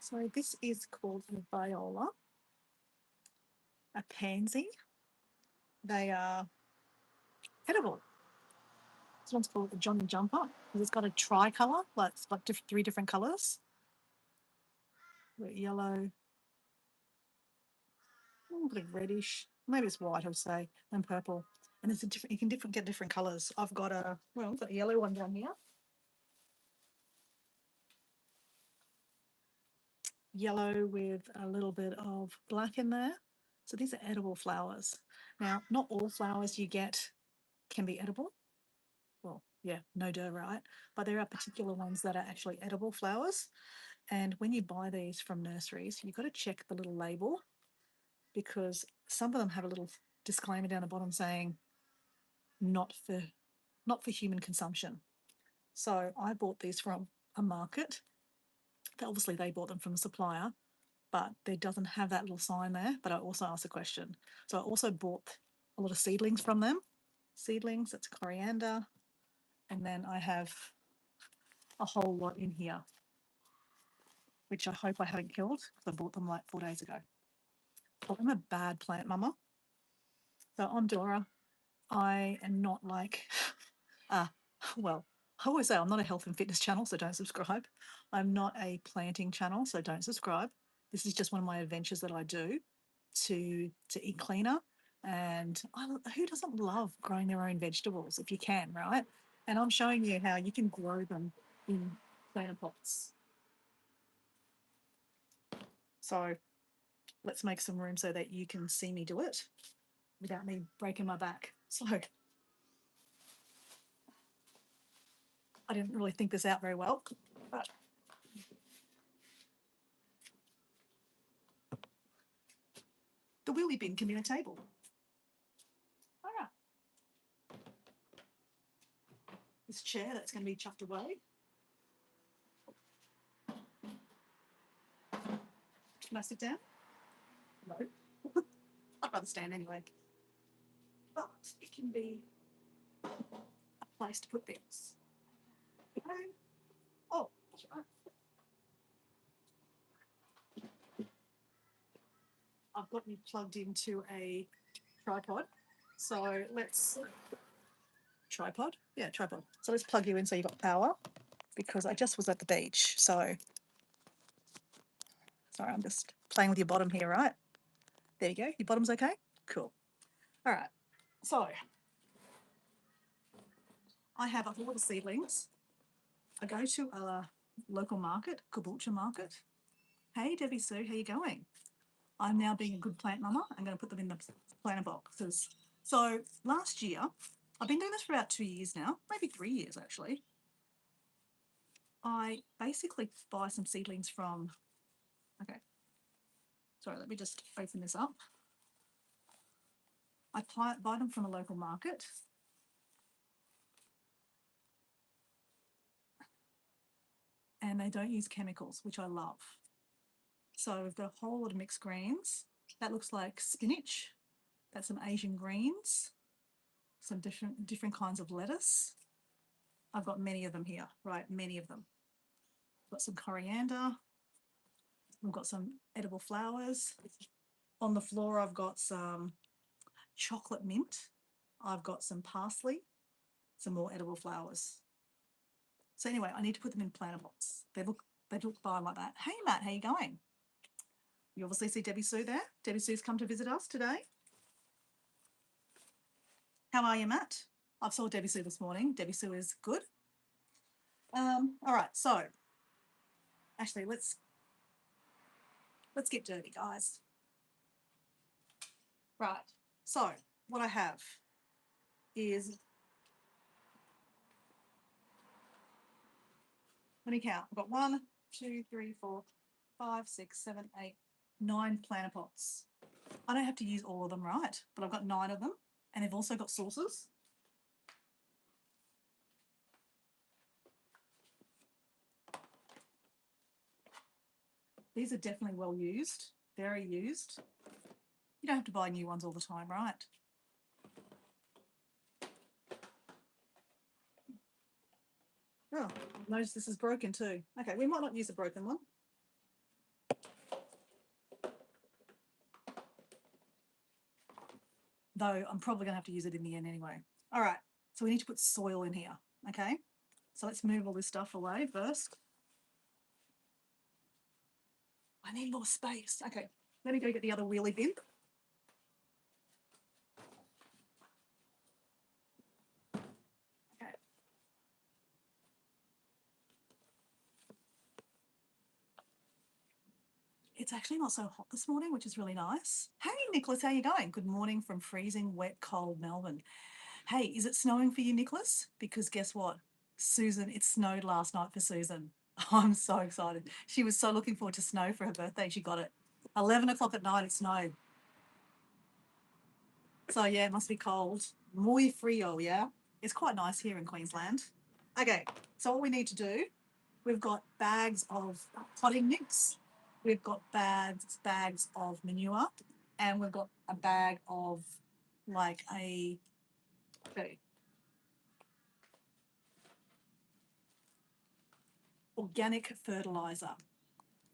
So this is called a viola, a pansy. They are edible. This one's called the Johnny Jumper because it's got a tricolour, like it's got three different colours. Yellow, a little bit of reddish, maybe it's white, I would say, and purple. And it's a different. You can get different colours. I've got a yellow one down here. Yellow with a little bit of black in there. So these are edible flowers. Now, not all flowers you get can be edible. Well, yeah, no duh, right? But there are particular ones that are actually edible flowers. And when you buy these from nurseries, you've got to check the little label because some of them have a little disclaimer down the bottom saying not for human consumption. So I bought these from a market. Obviously, they bought them from a supplier, but there doesn't have that little sign there. But I also asked a question. So I also bought a lot of seedlings from them. Seedlings, that's coriander. And then I have a whole lot in here, which I hope I haven't killed because I bought them like 4 days ago. But I'm a bad plant mama. So I'm Dora. I am not like, uh, well, I always say I'm not a health and fitness channel, so don't subscribe. I'm not a planting channel, so don't subscribe. This is just one of my adventures that I do to eat cleaner. And who doesn't love growing their own vegetables if you can, right? And I'm showing you how you can grow them in planter pots. So let's make some room so that you can see me do it without me breaking my back. So I didn't really think this out very well, but the wheelie bin can be a table. All right. This chair that's going to be chucked away. Can I sit down? No. I'd rather stand anyway. But it can be a place to put things. Oh, that's right. I've got you plugged into a tripod. So let's tripod. Yeah, tripod. So let's plug you in so you've got power because I just was at the beach. So sorry, I'm just playing with your bottom here, right? There you go. Your bottom's okay? Cool. All right. So I have a whole lot of seedlings. I go to a local market, Caboolture Market. Hey, Debbie Sue, how you going? I'm now being a good plant mama. I'm going to put them in the planter boxes. So last year, I've been doing this for about 2 years now, maybe 3 years actually. I basically buy some seedlings from, okay, sorry, let me just open this up. I buy them from a local market. And they don't use chemicals, which I love. So we've got a whole lot of mixed greens. That looks like spinach. That's some Asian greens, some different kinds of lettuce. I've got many of them here, right? Many of them. Got some coriander. We've got some edible flowers. On the floor, I've got some chocolate mint. I've got some parsley, some more edible flowers. So anyway, I need to put them in planter pots. They look fine like that. Hey Matt, how you going? You obviously see Debbie Sue there. Debbie Sue's come to visit us today. How are you, Matt? I saw Debbie Sue this morning. Debbie Sue is good. All right, so actually let's get dirty, guys. Right. So what I have is, let me count. I've got 1, 2, 3, 4, 5, 6, 7, 8, 9 planter pots. I don't have to use all of them, right? But I've got 9 of them, and they've also got saucers. These are definitely well used, very used. You don't have to buy new ones all the time, right? Oh, notice this is broken too. Okay, we might not use a broken one. though I'm probably going to have to use it in the end anyway. All right, so we need to put soil in here, okay? So let's move all this stuff away first. I need more space. Okay, let me go get the other wheelie bin. Okay. It's actually not so hot this morning, which is really nice. Hey, Nicholas, how you going? Good morning from freezing, wet, cold Melbourne. Hey, is it snowing for you, Nicholas? Because guess what? Susan, it snowed last night for Susan. I'm so excited. She was so looking forward to snow for her birthday. She got it. 11 o'clock at night, it snowed. So, yeah, it must be cold. Muy frio, yeah? It's quite nice here in Queensland. Okay, so what we need to do, we've got bags of potting mix, we've got bags of manure, and we've got a bag of like a organic fertilizer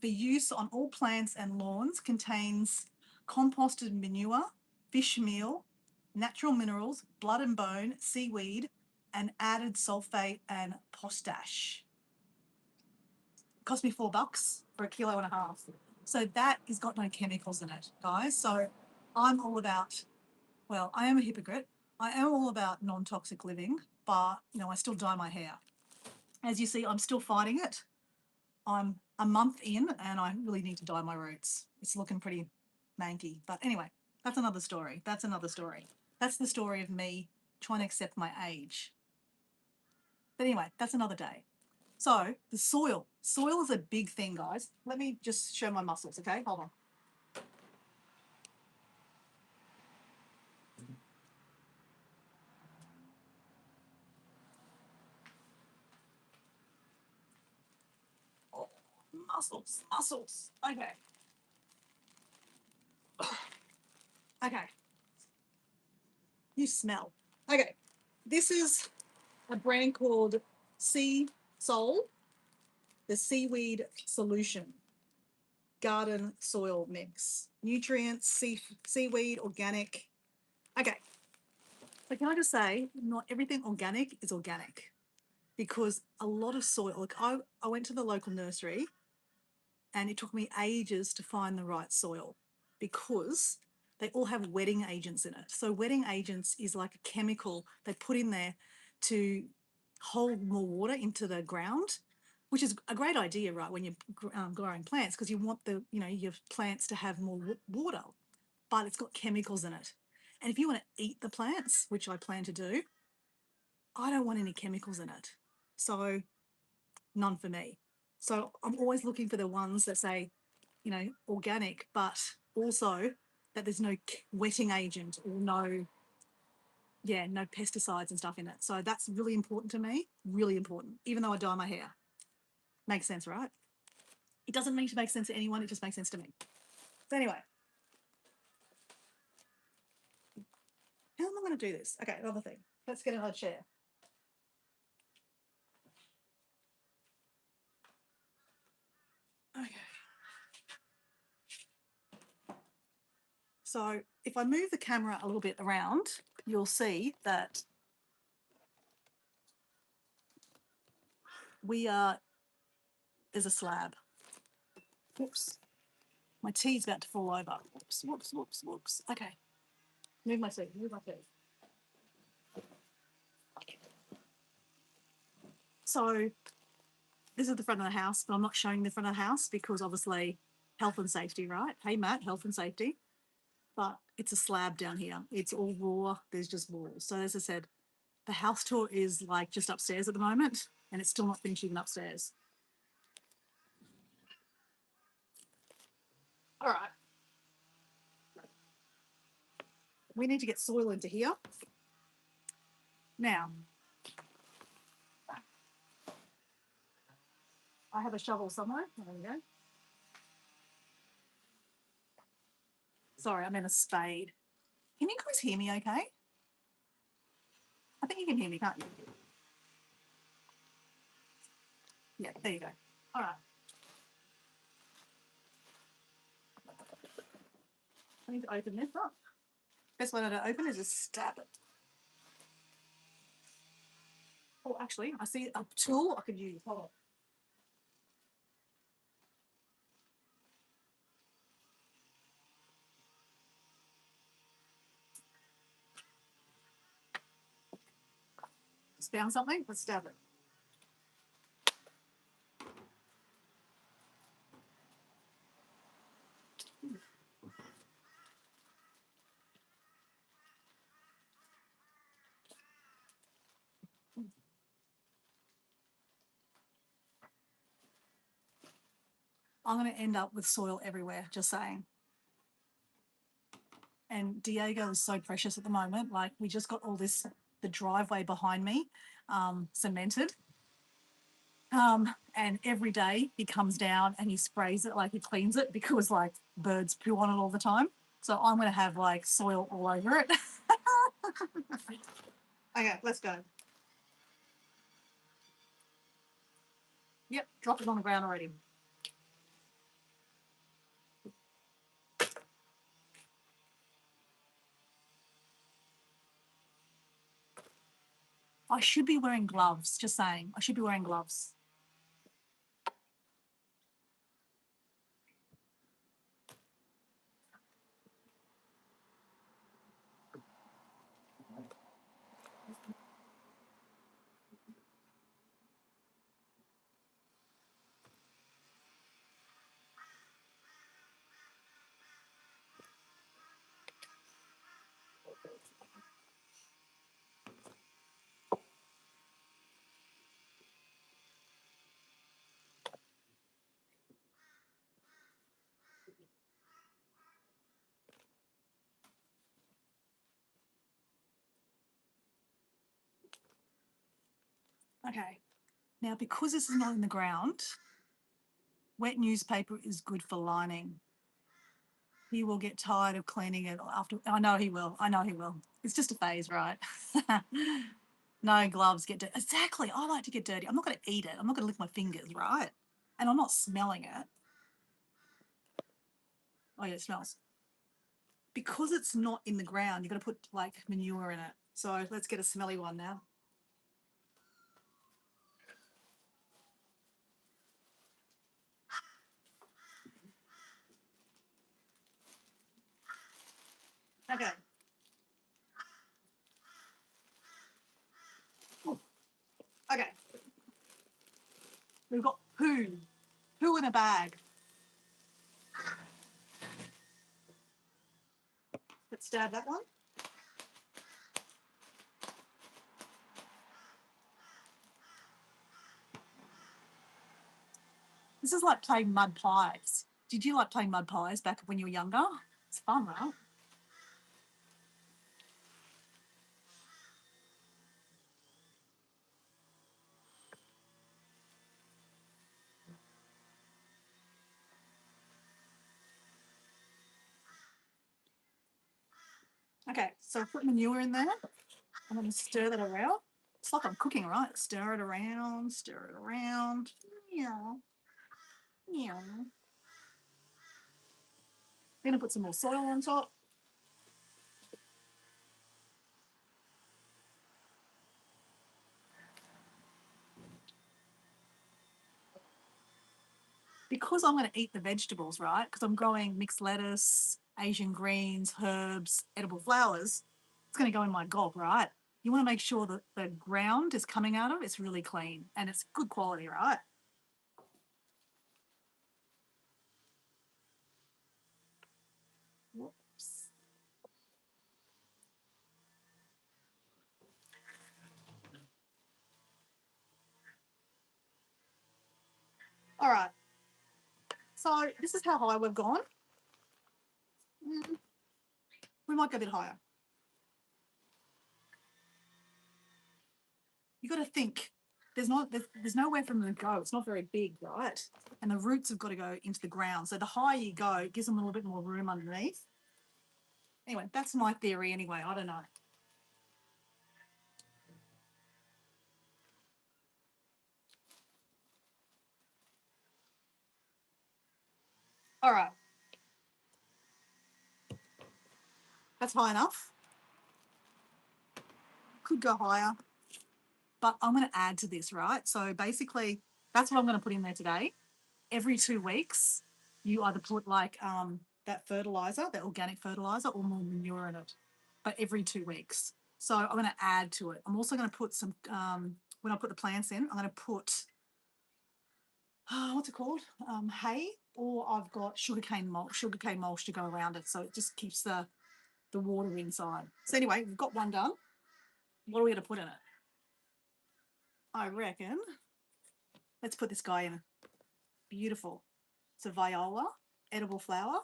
for use on all plants and lawns. Contains composted manure, fish meal, natural minerals, blood and bone, seaweed, and added sulfate and potash. Cost me $4 for 1.5 kilos. So that has got no chemicals in it, guys. So I'm all about, well, I am a hypocrite. I am all about non-toxic living, but I still dye my hair. As you see, I'm still fighting it. I'm a month in and I really need to dye my roots. It's looking pretty manky. But anyway, that's another story. That's another story. That's the story of me trying to accept my age. But anyway, that's another day. So the soil. Soil is a big thing, guys. Let me just show my muscles, okay? Hold on. Oh, muscles, muscles. Okay. Okay. You smell. Okay. This is a brand called Sea Soul, the seaweed solution. Garden soil mix. Nutrients, seaweed, organic. Okay. So can I just say, not everything organic is organic, because a lot of soil, like I went to the local nursery and it took me ages to find the right soil because they all have wetting agents in it. So wetting agents is like a chemical they put in there to hold more water into the ground, which is a great idea, right, when you're growing plants, because you want your plants to have more water, but it's got chemicals in it. And if you want to eat the plants, which I plan to do, I don't want any chemicals in it. So none for me. So I'm always looking for the ones that say, organic, but also that there's no wetting agent or no pesticides and stuff in it. So that's really important to me, really important, even though I dye my hair. Makes sense, right? It doesn't mean to make sense to anyone, it just makes sense to me. So anyway, how am I going to do this? Okay, another thing. Let's get another chair. Okay. So if I move the camera a little bit around, you'll see that there's a slab. Whoops. My tea's about to fall over. Whoops, whoops, whoops, whoops. Okay. Move my seat, move my seat. So this is the front of the house, but I'm not showing the front of the house because obviously health and safety, right? Hey, Matt, health and safety. But it's a slab down here. It's all raw. There's just walls. So as I said, the house tour is like just upstairs at the moment, and it's still not finished even upstairs. All right. We need to get soil into here. Now, I have a shovel somewhere. There we go. Sorry, I meant a spade. Can you guys hear me okay? I think you can hear me, can't you? Yeah, there you go. All right. I need to open this up. Best way to open is just stab it. Oh, actually, I see a tool I could use. Hold on. Just found something. Let's stab it. I'm going to end up with soil everywhere, just saying. And Diego is so precious at the moment. Like, we just got all this, the driveway behind me, cemented. And every day he comes down and he sprays it, like he cleans it, because like birds poo on it all the time. So I'm going to have like soil all over it. Okay, let's go. Yep, dropped it on the ground already. I should be wearing gloves, just saying. I should be wearing gloves. Okay. Now, because this is not in the ground, wet newspaper is good for lining. He will get tired of cleaning it after. I know he will. I know he will. It's just a phase, right? No gloves get dirty. Exactly. I like to get dirty. I'm not going to eat it. I'm not going to lick my fingers, right? And I'm not smelling it. Oh, yeah, it smells. Because it's not in the ground, you've got to put like manure in it. So let's get a smelly one now. Okay. Okay. We've got poo. Poo in a bag. Let's stab that one. This is like playing mud pies. Did you like playing mud pies back when you were younger? It's fun, right? Okay, so put manure in there. I'm going to stir that around. It's like I'm cooking, right? Stir it around, stir it around. Yeah. Yeah. Then I put some more soil on top. Because I'm going to eat the vegetables, right? Because I'm growing mixed lettuce, Asian greens, herbs, edible flowers. It's going to go in my gob, right? You want to make sure that the ground is coming out of it's really clean and it's good quality, right? Whoops. All right. So this is how high we've gone. We might go a bit higher. You got to think. There's nowhere for them to go. It's not very big, right? And the roots have got to go into the ground. So the higher you go, it gives them a little bit more room underneath. Anyway, that's my theory. Anyway, I don't know. All right. That's high enough. Could go higher, but I'm going to add to this, right? So basically, that's what I'm going to put in there today. Every 2 weeks, you either put like that fertilizer, that organic fertilizer, or more manure in it, but every 2 weeks. So I'm going to add to it. I'm also going to put some, when I put the plants in, I'm going to put, what's it called? Hay, or I've got sugarcane mulch to go around it. So it just keeps the water inside. So anyway, we've got one done. What are we going to put in it? I reckon, let's put this guy in. Beautiful. It's a viola, edible flower.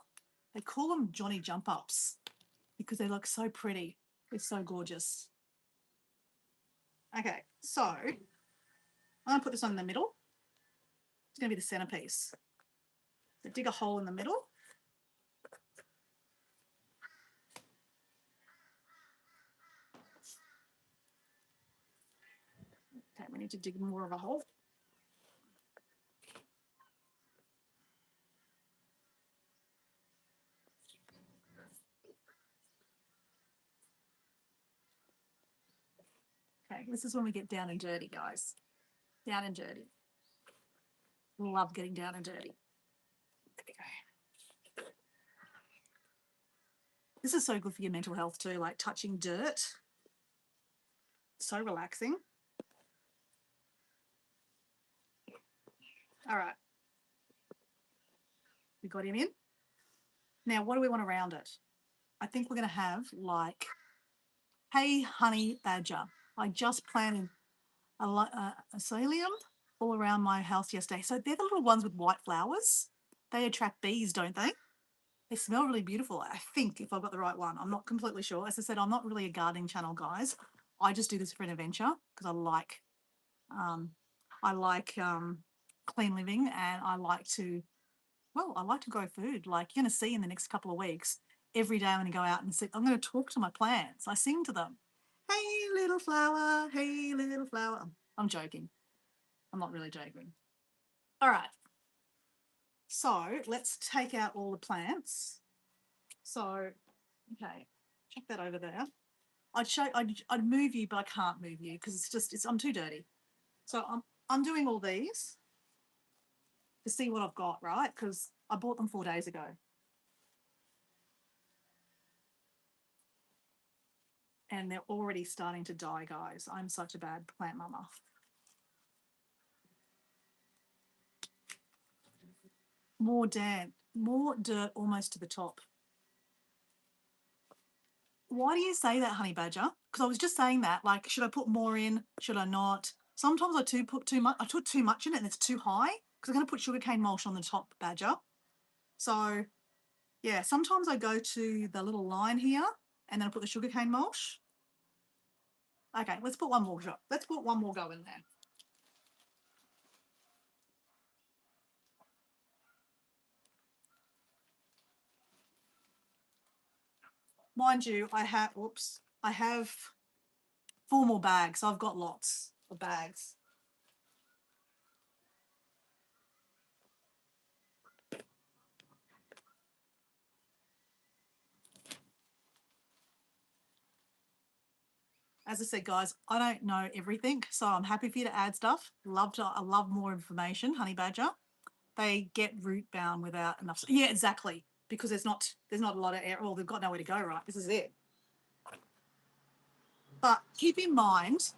They call them Johnny Jump Ups because they look so pretty. They're so gorgeous. Okay, so I'm going to put this on in the middle. It's going to be the centerpiece. So dig a hole in the middle. Okay, we need to dig more of a hole. Okay, this is when we get down and dirty, guys. Down and dirty. Love getting down and dirty. There we go. This is so good for your mental health too, like touching dirt. So relaxing. All right. We got him in. Now, what do we want around it? I think we're going to have like, hey, honey badger. I just planted a Asylum all around my house yesterday. So they're the little ones with white flowers. They attract bees, don't they? They smell really beautiful, I think, if I've got the right one. I'm not completely sure. As I said, I'm not really a gardening channel, guys. I just do this for an adventure because um, I like clean living, and I like to grow food. Like you're going to see in the next couple of weeks, every day I'm going to go out and I'm going to talk to my plants. I sing to them. Hey, little flower. Hey, little flower. I'm joking. I'm not really joking. All right. So let's take out all the plants. So, okay, check that over there. I'd move you, but I can't move you because I'm too dirty. So I'm doing all these to see what I've got, right? Because I bought them 4 days ago. And they're already starting to die, guys. I'm such a bad plant mama. More dirt almost to the top. Why do you say that, honey badger? Because I was just saying that, like, should I put more in? Should I not? Sometimes I put too much. I put too much in it and it's too high because I'm going to put sugarcane mulch on the top, badger. So, yeah, sometimes I go to the little line here and then I put the sugarcane mulch. Okay, let's put one more go. Let's put one more go in there. Mind you, I have 4 more bags. I've got lots of bags. As I said, guys, I don't know everything, so I'm happy for you to add stuff. I love more information, honey badger. They get root bound without enough. Yeah, exactly. Because there's not a lot of air. Well, they've got nowhere to go, right? This is it. But keep in mind,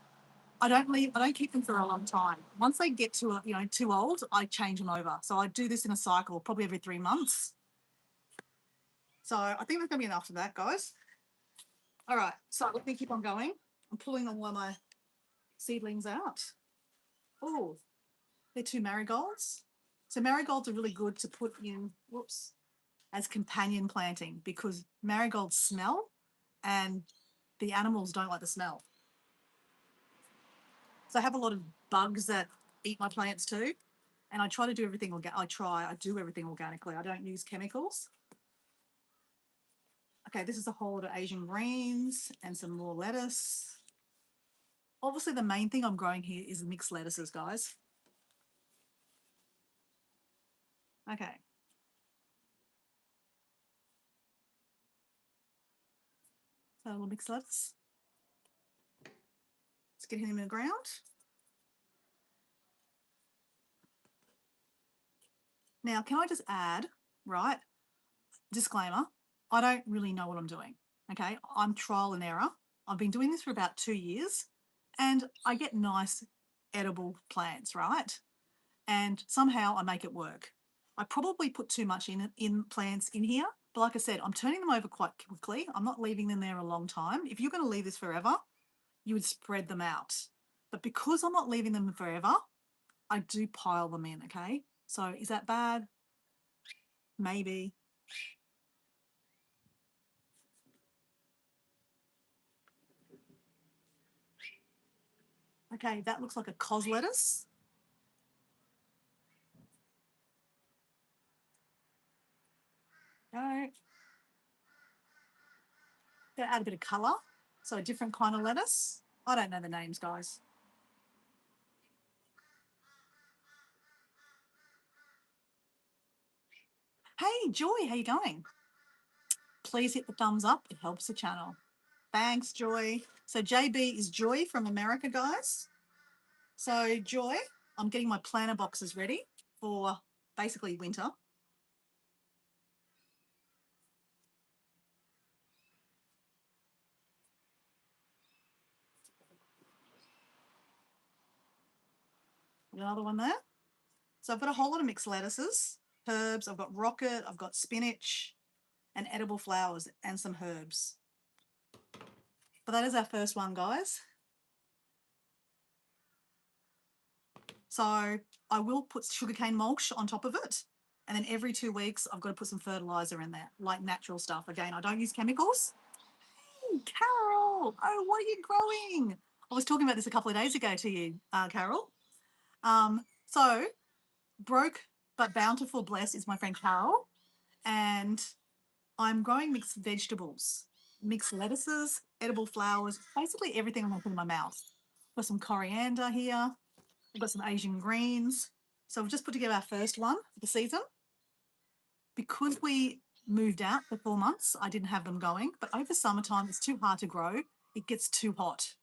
I don't keep them for a long time. Once they get to too old, I change them over. So I do this in a cycle, probably every 3 months. So I think that's gonna be enough for that, guys. All right. So let me keep on going. I'm pulling all of my seedlings out. Oh, they're 2 marigolds. So marigolds are really good to put in, as companion planting because marigolds smell and the animals don't like the smell. So I have a lot of bugs that eat my plants too. And I try to do everything I do everything organically. I don't use chemicals. Okay, this is a whole lot of Asian greens and some more lettuce. Obviously, the main thing I'm growing here is mixed lettuces, guys. Okay. So a little mixed lettuce. Let's get him in the ground. Now, can I just add, right, disclaimer, I don't really know what I'm doing, okay? I'm trial and error. I've been doing this for about 2 years and I get nice edible plants, right? And somehow I make it work. I probably put too much in plants in here, but like I said, I'm turning them over quite quickly. I'm not leaving them there a long time. If you're going to leave this forever, you would spread them out. But because I'm not leaving them forever, I do pile them in, okay? So is that bad? Maybe. Okay, that looks like a cos lettuce. Go. Gonna add a bit of colour. So a different kind of lettuce. I don't know the names, guys. Hey, Joy, how you going? Please hit the thumbs up. It helps the channel. Thanks, Joy. So JB is Joy from America, guys. So Joy, I'm getting my planter boxes ready for basically winter. Another one there. So I've got a whole lot of mixed lettuces, herbs. I've got rocket, I've got spinach and edible flowers and some herbs. But that is our first one, guys. So I will put sugarcane mulch on top of it. And then every 2 weeks, I've got to put some fertilizer in there, like natural stuff. Again, I don't use chemicals. Hey, Carol. Oh, what are you growing? I was talking about this a couple of days ago to you, Carol. So Broke but Bountiful Bless is my friend Carol. And I'm growing mixed vegetables, mixed lettuces, edible flowers, basically everything I'm going to put in my mouth. Got some coriander here. I've got some Asian greens. So we've just put together our first one for the season. Because we moved out for 4 months, I didn't have them going. But over summertime, it's too hard to grow. It gets too hot.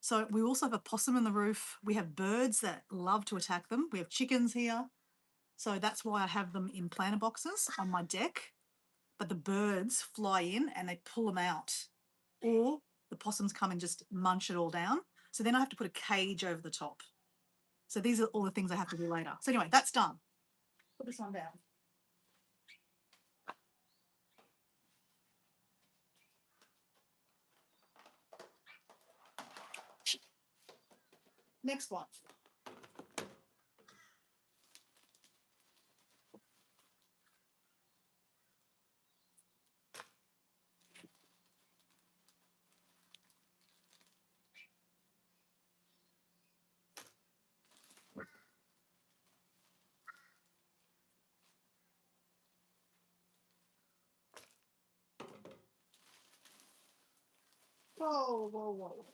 So we also have a possum in the roof. We have birds that love to attack them. We have chickens here. So that's why I have them in planter boxes on my deck. But the birds fly in and they pull them out. Or the possums come and just munch it all down. So then I have to put a cage over the top. So these are all the things I have to do later. So anyway, that's done. Put this one down. Next one. Whoa, whoa, whoa.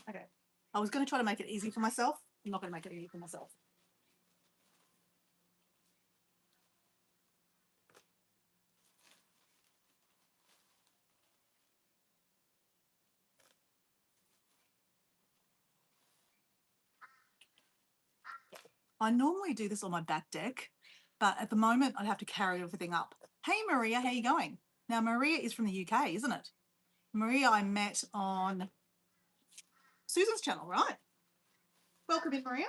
Okay. I was going to try to make it easy for myself. I'm not going to make it easy for myself. I normally do this on my back deck, but at the moment I'd have to carry everything up. Hey Maria, how you going? Now Maria is from the UK, isn't it? Maria I met on Susan's channel, right? Welcome in, Maria.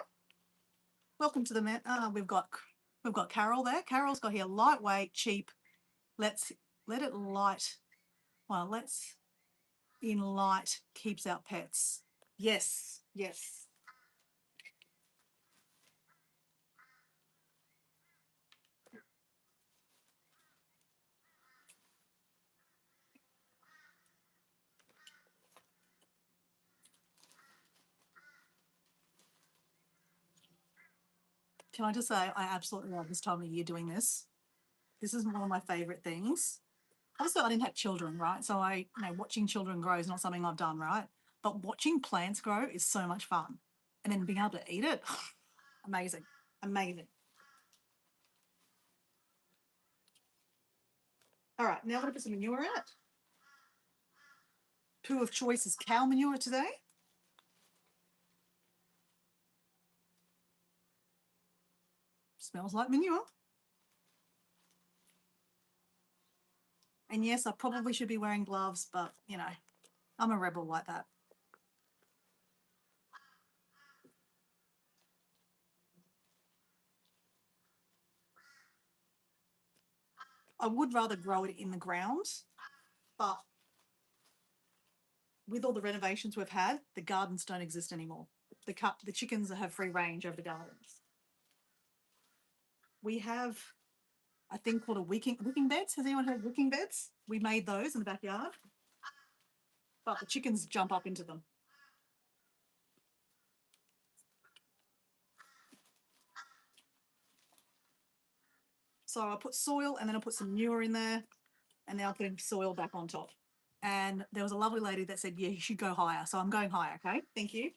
Welcome to the we've got Carol there. Carol's got here lightweight, cheap. Let's let it light. Well, let's in light keeps out pets. Yes, yes. Can I just say I absolutely love this time of year doing this. This is one of my favorite things. Also, I didn't have children, right? So watching children grow is not something I've done, right? But watching plants grow is so much fun. And then being able to eat it, amazing, amazing. All right, now I'm going to put some manure in it. poo of choice is cow manure today. Smells like manure. And yes, I probably should be wearing gloves, but you know, I'm a rebel like that. I would rather grow it in the ground, but with all the renovations we've had, the gardens don't exist anymore. The chickens have free range over the gardens. We have a thing called a wicking beds. Has anyone heard of wicking beds? We made those in the backyard, but the chickens jump up into them. So I put soil and then I put some manure in there, and now I'm putting soil back on top. And there was a lovely lady that said, yeah, you should go higher. So I'm going higher, okay? Thank you.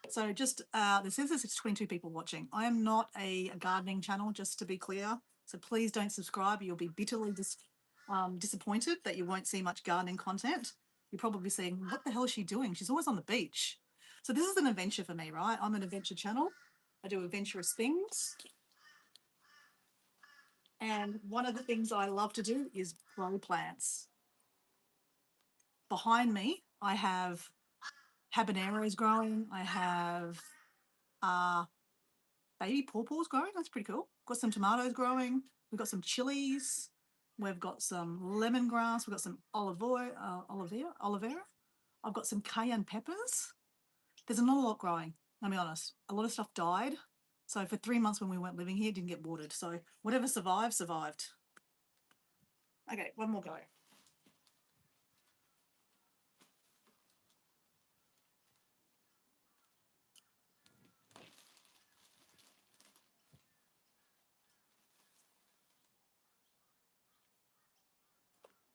So just, this says it's 22 people watching. I am not a gardening channel, just to be clear. So please don't subscribe. You'll be bitterly disappointed that you won't see much gardening content. You're probably saying, what the hell is she doing? She's always on the beach. So this is an adventure for me, right? I'm an adventure channel. I do adventurous things. And one of the things I love to do is grow plants. Behind me, I have habaneros growing. I have baby pawpaws growing. That's pretty cool. Got some tomatoes growing. We've got some chilies. We've got some lemongrass. We've got some olivera. I've got some cayenne peppers. There's not a lot growing, I'll be honest. A lot of stuff died. So for 3 months when we weren't living here, it didn't get watered. So whatever survived, survived. Okay, one more go.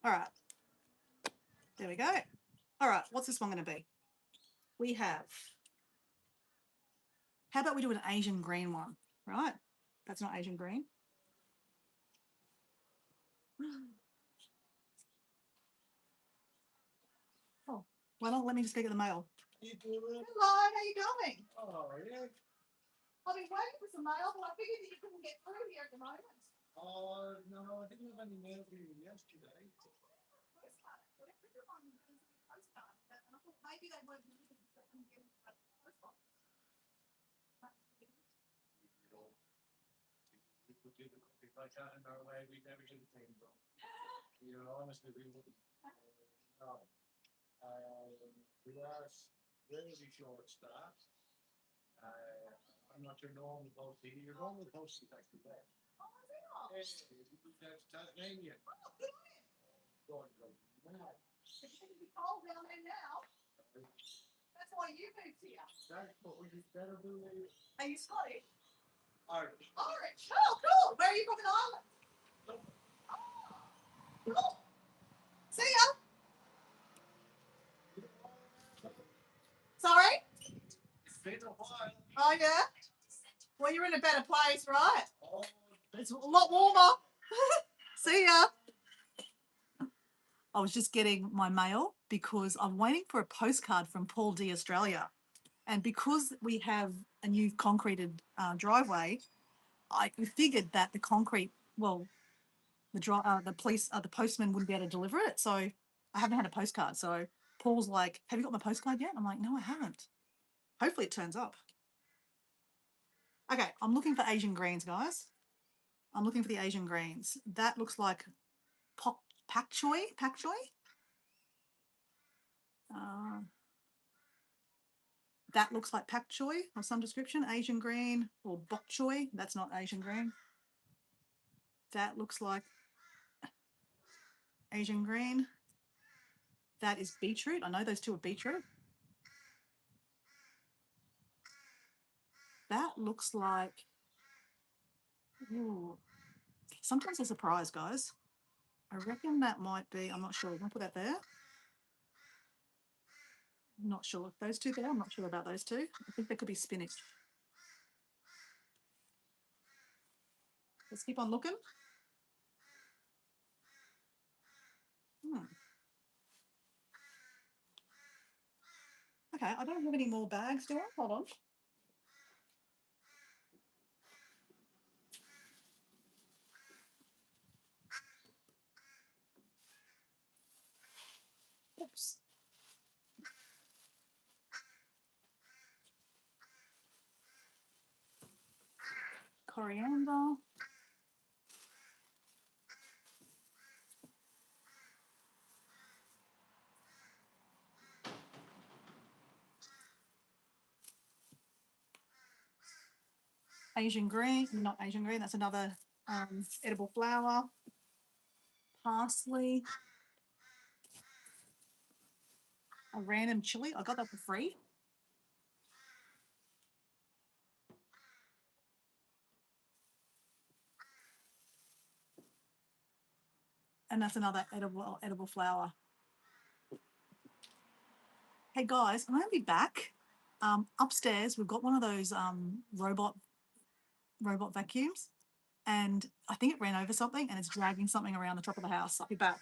All right. There we go. All right, what's this one going to be? We have, how about we do an Asian green one, right? That's not Asian green. Oh, why not let me just go get the mail? Hello, how you going? Oh, yeah. I've been waiting for some mail, but I figured that you couldn't get through here at the moment. Oh, no, I didn't have any mail for you yesterday. Postcard. So they printed one postcard, and I thought maybe they weren't using it, so I couldn't get a postbox. If I got in our way, we never should have taken them. You know, honestly, we wouldn't. No. We are really short staffed. I'm not your normal host here. Your normal host is actually there. Oh, is it not? Hey, you moved down to Tasmania. Oh, good on you. Go mad. It's going to be cold down there now. That's why you moved here. That's what we better do. Are you Scottish? Irish. Irish. Oh, cool. Where are you from in Ireland? Oh, cool. See ya. Sorry? It's been a while. Oh, yeah? Well, you're in a better place, right? Oh, It's a lot warmer. See ya. I was just getting my mail because I'm waiting for a postcard from Paul D Australia. And because we have a new concreted driveway, I figured that the concrete, well, the postman wouldn't be able to deliver it. So I haven't had a postcard. So Paul's like, have you got my postcard yet? I'm like, no, I haven't. Hopefully it turns up. Okay, I'm looking for Asian greens, guys. I'm looking for the Asian greens. That looks like pak choi. Pak choi. That looks like pak choi of some description. Asian green or bok choy. That's not Asian green. That looks like Asian green. That is beetroot. I know those two are beetroot. That looks like, ooh, sometimes a surprise, guys. I reckon that might be, I'm not sure. I'm gonna put that there. I'm not sure. Those two there, I'm not sure about those two. I think there could be spinach. Let's keep on looking. Hmm. Okay, I don't have any more bags, do I? Hold on. Oops. Coriander. Asian green, not Asian green, that's another edible flower. Parsley. A random chili. I got that for free. And that's another edible flower. Hey guys, I'm gonna be back. Upstairs, we've got one of those robot vacuums, and I think it ran over something and it's dragging something around the top of the house. I'll be back.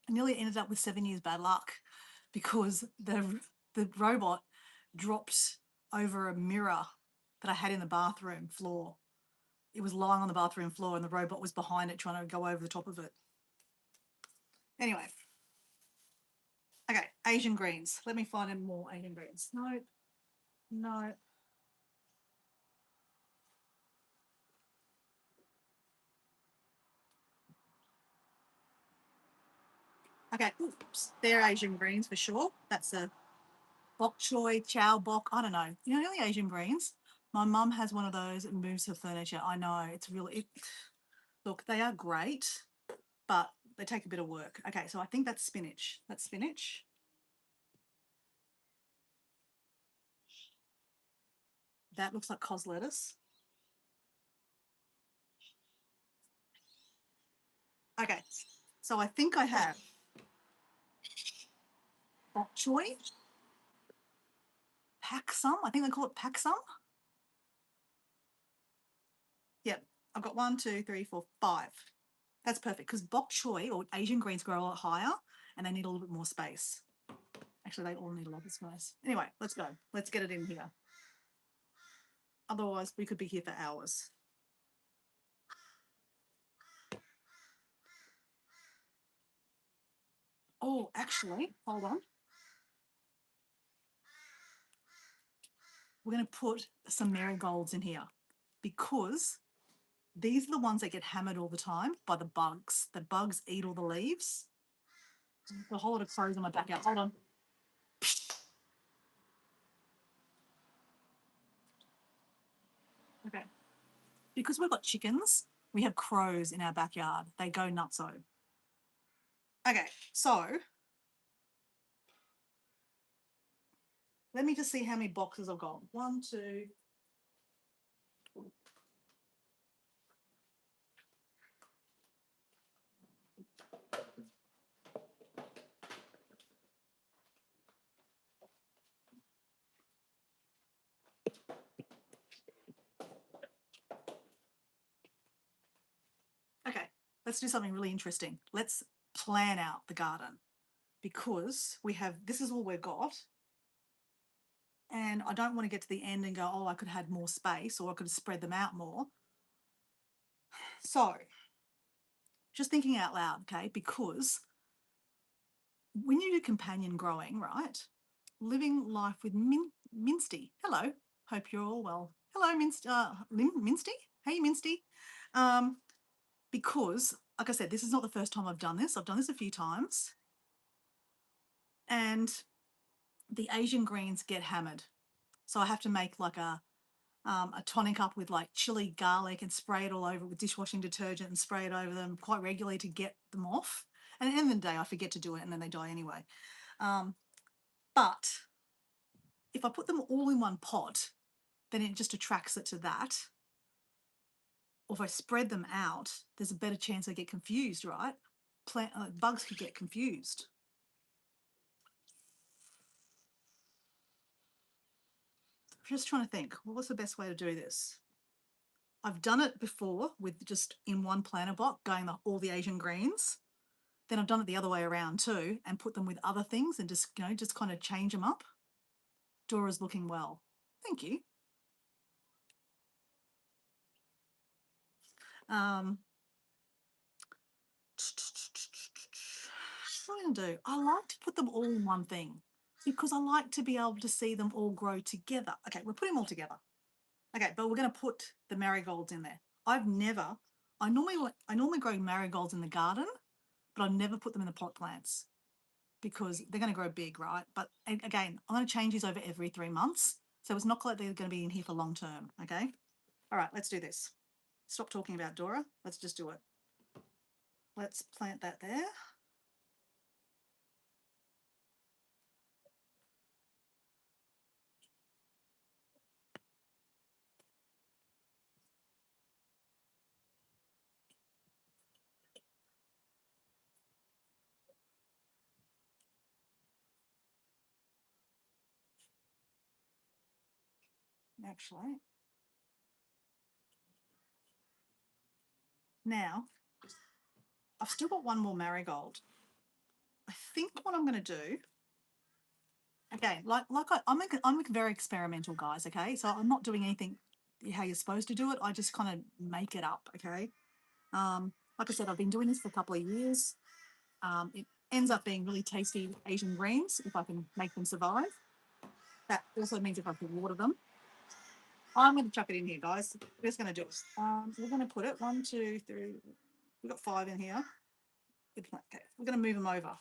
I nearly ended up with 7 years bad luck because the robot dropped over a mirror that I had in the bathroom floor. It was lying on the bathroom floor and the robot was behind it trying to go over the top of it. Anyway. Okay, Asian greens. Let me find more Asian greens. No, no. Okay, oops, they're Asian greens for sure. That's a bok choy, chow bok. I don't know. You know the Asian greens? My mum has one of those and moves her furniture. I know it's really. Look, they are great, but they take a bit of work. Okay, so I think that's spinach. That's spinach. That looks like cos lettuce. Okay, so I think I have bok choy, paksum. I think they call it paksum. Yep, I've got 1, 2, 3, 4, 5. That's perfect because bok choy or Asian greens grow a lot higher and they need a little bit more space. Actually, they all need a lot of space. Anyway, let's go. Let's get it in here. Otherwise, we could be here for hours. Oh, actually, hold on. We're going to put some marigolds in here because these are the ones that get hammered all the time by the bugs. The bugs eat all the leaves. A whole lot of crows on my backyard. Hold on. Okay. Because we've got chickens, we have crows in our backyard. They go nutso. Okay, so Let me just see how many boxes I've got. 1, 2. Okay, let's do something really interesting. Let's plan out the garden because this is all we've got. And I don't want to get to the end and go, oh, I could have had more space or I could have spread them out more. So, just thinking out loud, okay, because when you do companion growing, right, living life with Minsty. Hello, hope you're all well. Hello, Minsty. Hey, Minsty. Because, like I said, this is not the first time I've done this. I've done this a few times. And the Asian greens get hammered. So I have to make like a tonic up with like chili garlic and spray it all over with dishwashing detergent and spray it over them quite regularly to get them off. And at the end of the day, I forget to do it and then they die anyway. But if I put them all in one pot, then it just attracts it to that. Or if I spread them out, there's a better chance they get confused, right? Bugs could get confused. I'm just trying to think, what's the best way to do this? I've done it before with just in one planter box, going all the Asian greens. Then I've done it the other way around too and put them with other things and just, just kind of change them up. Dora's looking well. Thank you. What am I going to do? I like to put them all in one thing because I like to be able to see them all grow together. Okay, we're putting them all together. Okay, but we're going to put the marigolds in there. I normally grow marigolds in the garden, but I never put them in the pot plants because they're going to grow big, right? But again, I'm going to change these over every 3 months. So it's not like they're going to be in here for long term, okay? All right, let's do this. Stop talking about Dora. Let's just do it. Let's plant that there. Actually, now I've still got one more marigold. I think what I'm going to do, again, I'm very experimental, guys. Okay, so I'm not doing anything how you're supposed to do it. I just kind of make it up. Okay, like I said, I've been doing this for a couple of years. It ends up being really tasty Asian greens if I can make them survive. That also means if I can water them. I'm going to chuck it in here, guys. We're just going to do it. We're going to put it 1, 2, 3. We've got 5 in here. Okay, we're going to move them over.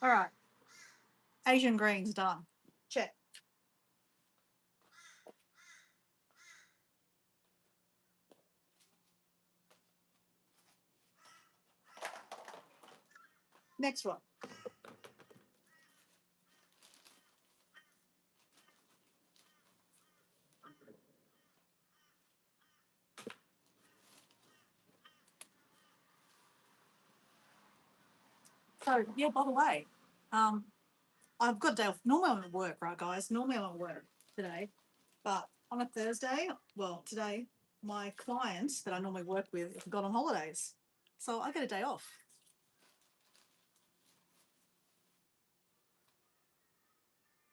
All right. Asian greens done. Check. Next one. So, yeah, by the way, I've got a day off. Normally I'm at work, right, guys? Normally I'm at work today. But on a Thursday, well, today, my clients that I normally work with have gone on holidays. So I get a day off.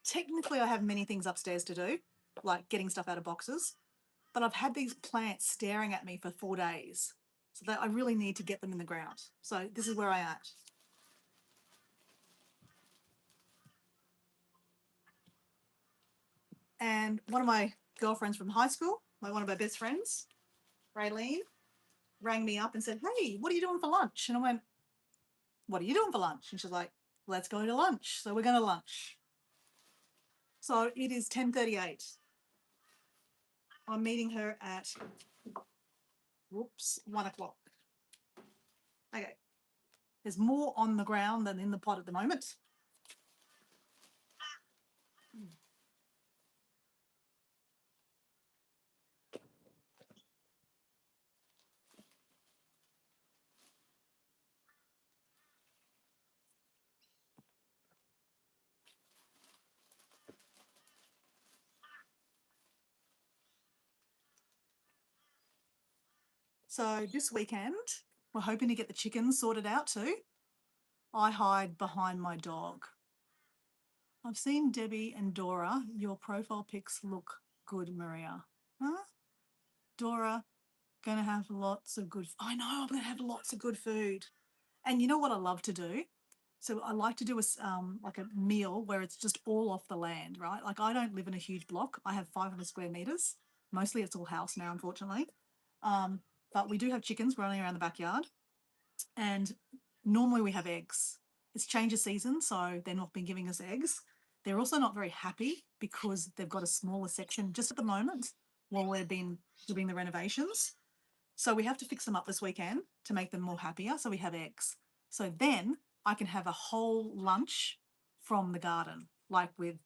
Technically, I have many things upstairs to do, like getting stuff out of boxes, but I've had these plants staring at me for 4 days. So that I really need to get them in the ground. So this is where I am at. And one of my girlfriends from high school, one of my best friends, Raylene, rang me up and said, "Hey, what are you doing for lunch?" And I went, "What are you doing for lunch?" And she's like, "Let's go to lunch." So we're going to lunch. So it is 10:38. I'm meeting her at, 1 o'clock. Okay. There's more on the ground than in the pot at the moment. So this weekend, we're hoping to get the chickens sorted out too. I hide behind my dog. I've seen Debbie and Dora. Your profile pics look good, Maria. Huh? Dora, gonna have lots of good. I know I'm gonna have lots of good food. And you know what I love to do? So I like to do like a meal where it's just all off the land, right? Like I don't live in a huge block. I have 500 square meters. Mostly it's all house now, unfortunately. Um, but we do have chickens running around the backyard, and normally we have eggs. It's change of season, so they're not been giving us eggs. They're also not very happy because they've got a smaller section just at the moment while we've been doing the renovations. So we have to fix them up this weekend to make them more happier. So we have eggs. So then I can have a whole lunch from the garden, like with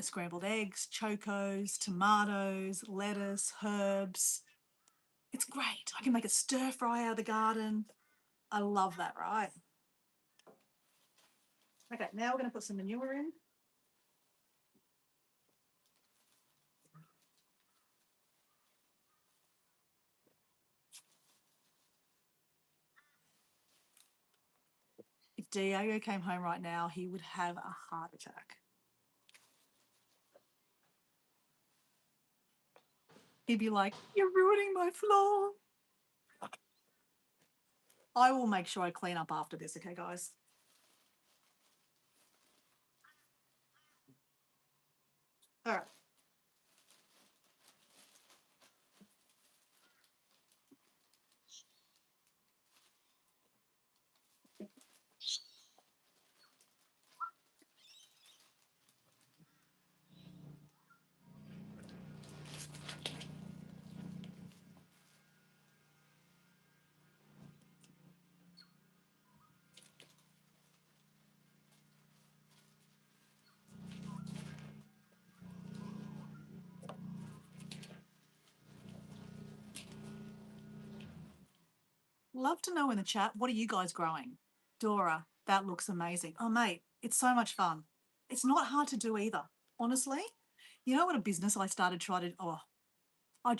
scrambled eggs, chocos, tomatoes, lettuce, herbs. It's great. I can make a stir fry out of the garden. I love that, right? Okay, now we're going to put some manure in. If Diego came home right now, he would have a heart attack. He'd be like, "You're ruining my floor." I will make sure I clean up after this, okay, guys? All right. Love to know in the chat, what are you guys growing? Dora, that looks amazing. Oh, mate, it's so much fun. It's not hard to do either, honestly. You know what a business I started trying to, I'm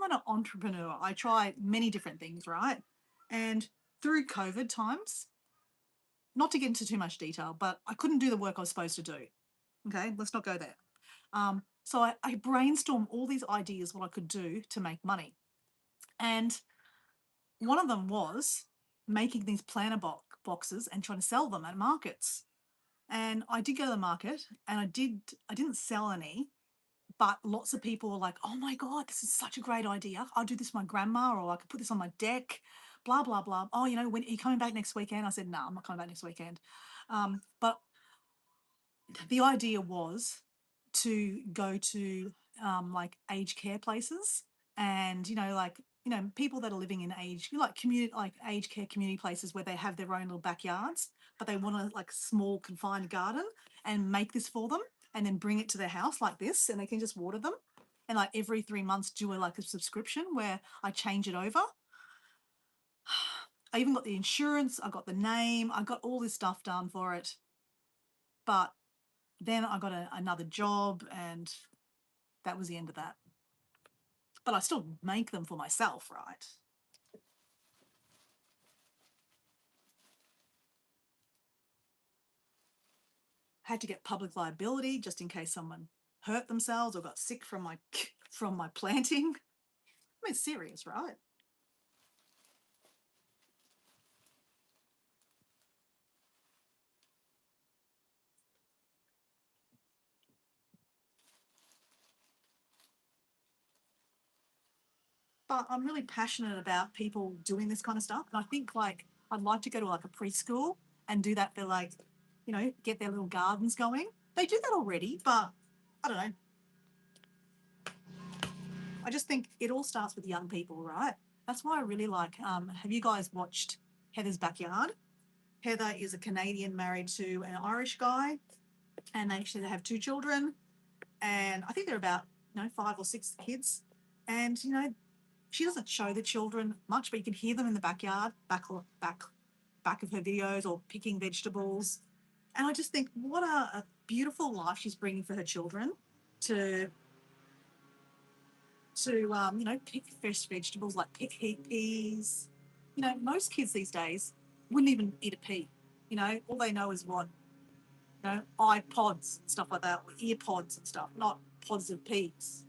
an entrepreneur. I try many different things, right? And through COVID times, not to get into too much detail, but I couldn't do the work I was supposed to do. Okay, let's not go there. So I brainstormed all these ideas what I could do to make money. And one of them was making these planner boxes and trying to sell them at markets. And I did go to the market and I didn't sell any, but lots of people were like, "Oh my God, this is such a great idea. I'll do this for my grandma, or I could put this on my deck, blah, blah, blah. Oh, when are you coming back next weekend?" I said, "No, I'm not coming back next weekend." But the idea was to go to like aged care places, and people that are living in community, like aged care community places where they have their own little backyards, but they want a like small confined garden, and make this for them and then bring it to their house like this, and they can just water them, and like every 3 months do a subscription where I change it over. I even got the insurance, I got the name, I got all this stuff done for it, but then I got another job, and that was the end of that. but I still make them for myself, right? Had to get public liability just in case someone hurt themselves or got sick from my from my planting. I mean, it's serious, right? But I'm really passionate about people doing this kind of stuff. And I think like I'd like to go to like a preschool and do that for like, you know, get their little gardens going. They do that already, but I don't know. I just think it all starts with young people, right? That's why I really like. Have you guys watched Heather's Backyard? Heather is a Canadian married to an Irish guy, and they actually have 2 children, and I think they're about 5 or 6 kids, and she doesn't show the children much, but you can hear them in the backyard, back of her videos, or picking vegetables, and I just think what a beautiful life she's bringing for her children to pick fresh vegetables like pick heat peas. Most kids these days wouldn't even eat a pea. All they know is what, iPods, stuff like that, or ear pods and stuff, not pods of peas.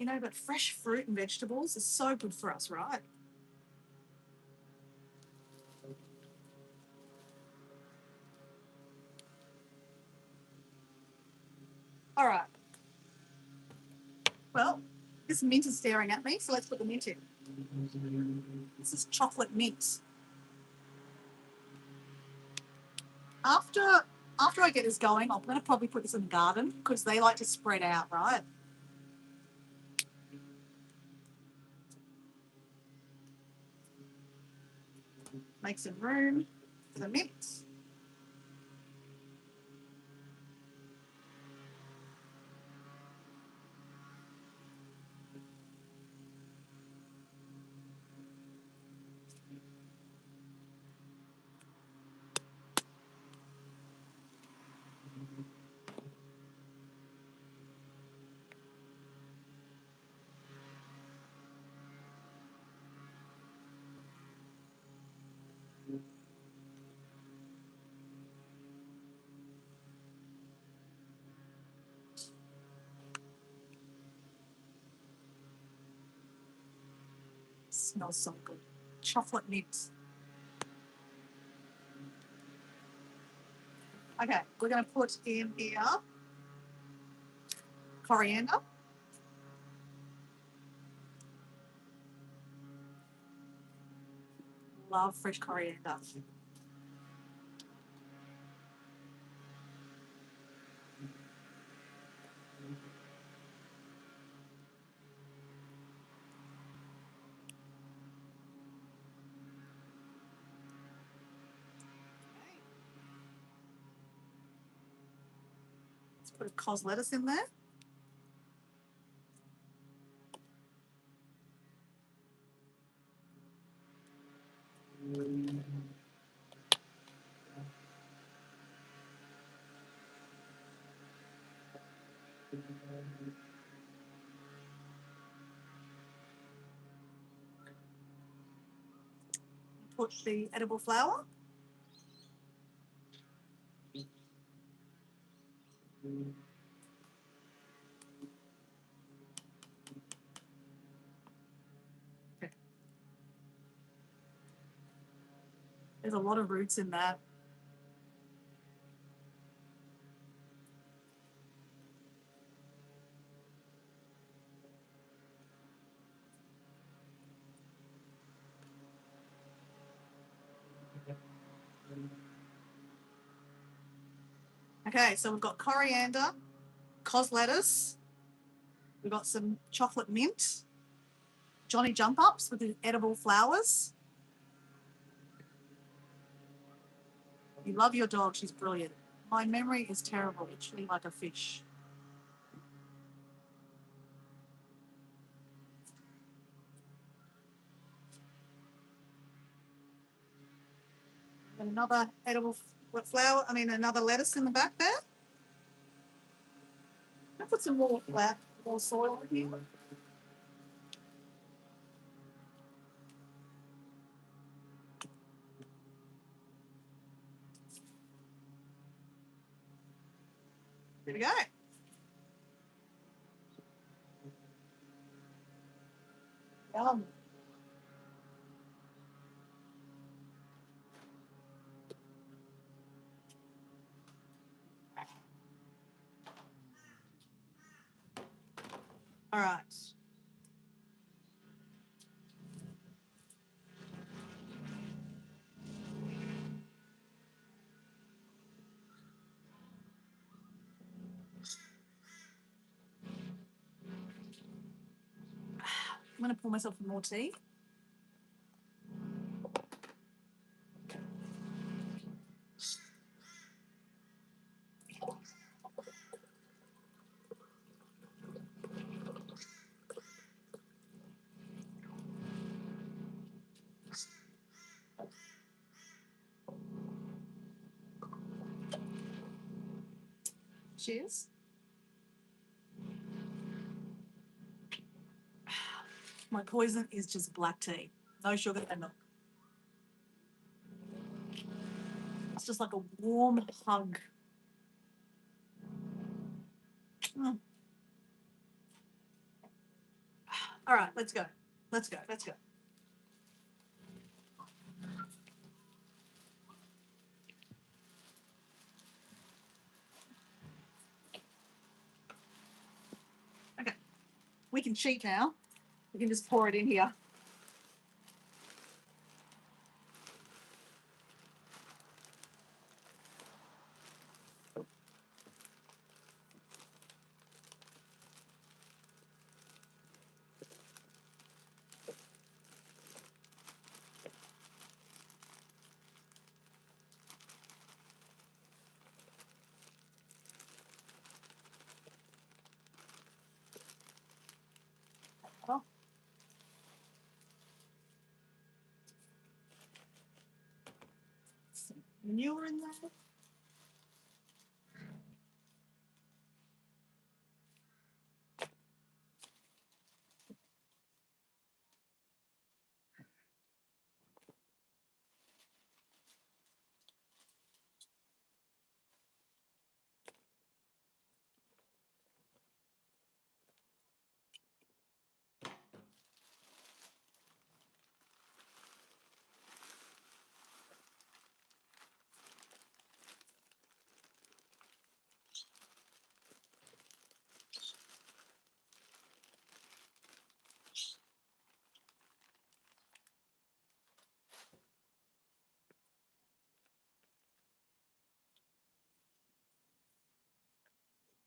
But fresh fruit and vegetables is so good for us, right? All right. Well, this mint is staring at me, so let's put the mint in. This is chocolate mint. After after I get this going, I'm going to probably put this in the garden because they like to spread out, right? Make some room for the mint. Smells so good. Chocolate mint. Okay, we're going to put in here coriander. Love fresh coriander. Let's put a cos lettuce in there. Put the edible flour. Okay. There's a lot of roots in that. Okay, so we've got coriander, cos lettuce, we've got some chocolate mint, Johnny Jump Ups with the edible flowers. You love your dog, she's brilliant. My memory is terrible, literally like a fish. And another edible flower, another lettuce in the back there. I put some more soil in here. There we go. Yum. All right. I'm going to pour myself some more tea. Cheers. My poison is just black tea. No sugar and milk. It's just like a warm hug. Mm. All right, let's go. Let's go. Let's go. Okay. We can cheat now. We can just pour it in here. Oh. Some manure in there.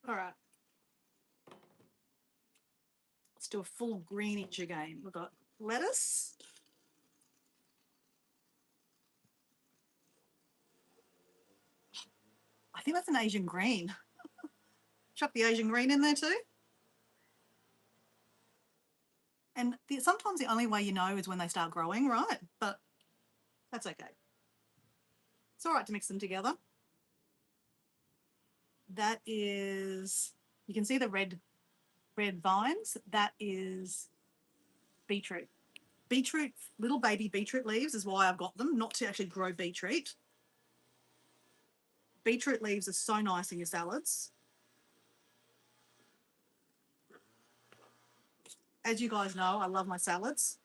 All right. Let's do a full greenage again. We've got lettuce. I think that's an Asian green. Chuck the Asian green in there too. And sometimes the only way you know is when they start growing, right? But that's okay. It's all right to mix them together. That is, you can see the red vines. That is beetroot. Beetroot, little baby beetroot leaves is why I've got them, not to actually grow beetroot. Beetroot leaves are so nice in your salads. As you guys know, I love my salads.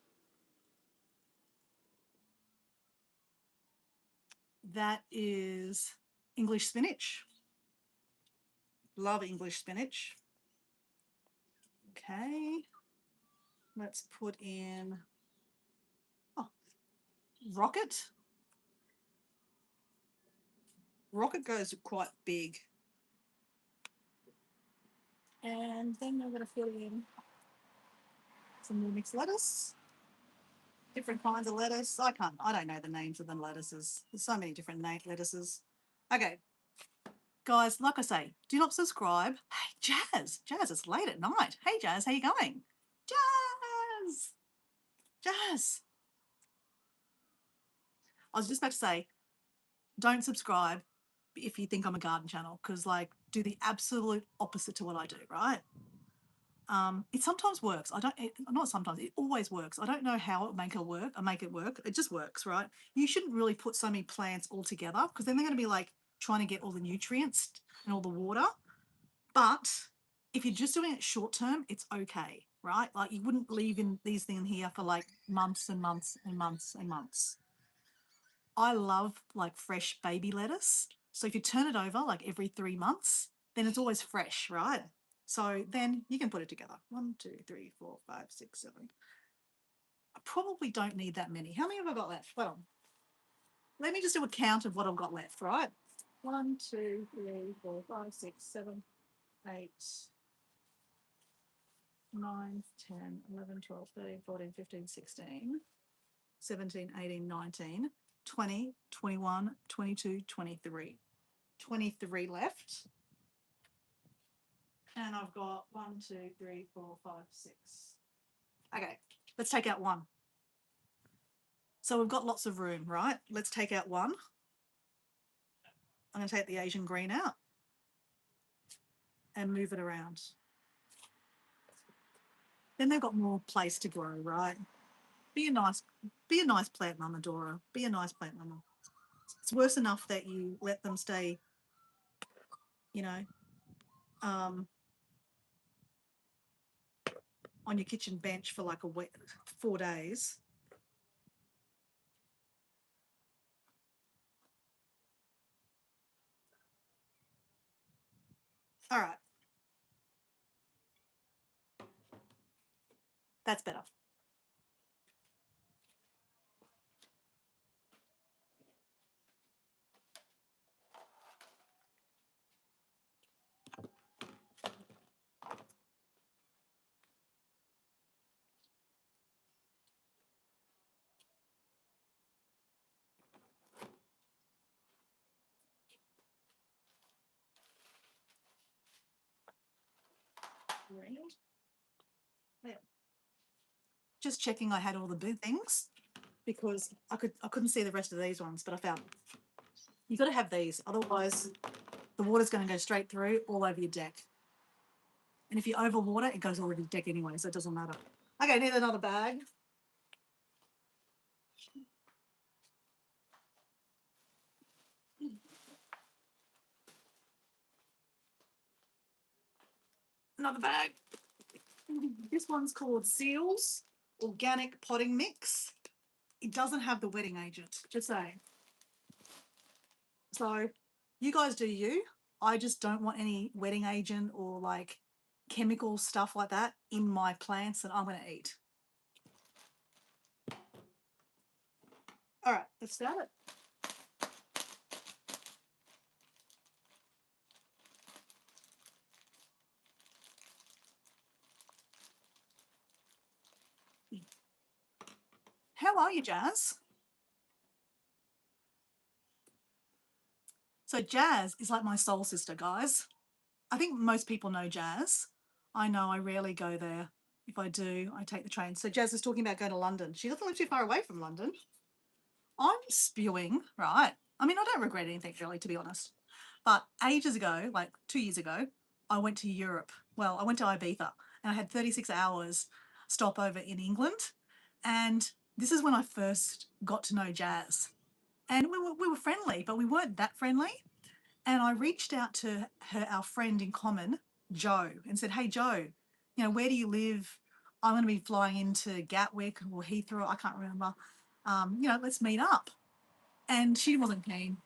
That is English spinach. Love English spinach. Okay. Let's put in rocket. Rocket goes quite big. And then I'm going to fill in some more mixed lettuce. Different kinds of lettuce. I don't know the names of the lettuces. There's so many different lettuces. Okay. Guys, like I say, do not subscribe. Hey, Jazz. Jazz, it's late at night. Hey, Jazz, how you going? Jazz. Jazz. I was just about to say, don't subscribe if you think I'm a garden channel, because like do the absolute opposite to what I do, right? It sometimes works. Not sometimes, it always works. I don't know how it make it work. It just works, right? You shouldn't really put so many plants all together because then they're going to be like trying to get all the nutrients and all the water. But if you're just doing it short term, it's okay, right? Like you wouldn't leave in these things here for like months and months and months and months. I love like fresh baby lettuce. So if you turn it over like every 3 months, then it's always fresh, right? So then you can put it together. 1, 2, 3, 4, 5, 6, 7. I probably don't need that many. How many have I got left? Well, let me just do a count of what I've got left, right? 1, 2, 3, 4, 5, 6, 7, 8, 9, 10, 11, 12, 13, 14, 15, 16, 17, 18, 19, 20, 21, 22, 23. 23 left. And I've got 1, 2, 3, 4, 5, 6. Okay, let's take out 1. So we've got lots of room, right? Let's take out 1. I'm going to take the Asian green out and move it around. Then they've got more place to grow, right? Be a nice plant mama, Dora. Be a nice plant mama. It's worse enough that you let them stay, you know, on your kitchen bench for like a week, 4 days. All right. That's better. Yeah. Just checking I had all the big things because I couldn't see the rest of these ones, but I found them. You've got to have these, otherwise the water's going to go straight through all over your deck. And if you overwater, it goes all over your deck anyway, so it doesn't matter. Okay, I need another bag. Another bag. This one's called Seals Organic Potting Mix. It doesn't have the wetting agent, just saying. So you guys do you. I just don't want any wetting agent or like chemical stuff like that in my plants that I'm going to eat. All right, let's start it. How are you, Jazz? So Jazz is like my soul sister, guys. I think most people know Jazz. I know I rarely go there. If I do, I take the train. So Jazz is talking about going to London. She doesn't live too far away from London. I'm spewing, right? I mean, I don't regret anything really, to be honest. But ages ago, like 2 years ago, I went to Europe. Well, I went to Ibiza and I had 36 hours stopover in England. And this is when I first got to know Jazz. And we were friendly, but we weren't that friendly. And I reached out to our friend in common, Joe, and said, "Hey, Joe, where do you live? I'm going to be flying into Gatwick or Heathrow. I can't remember. Let's meet up." And she wasn't keen.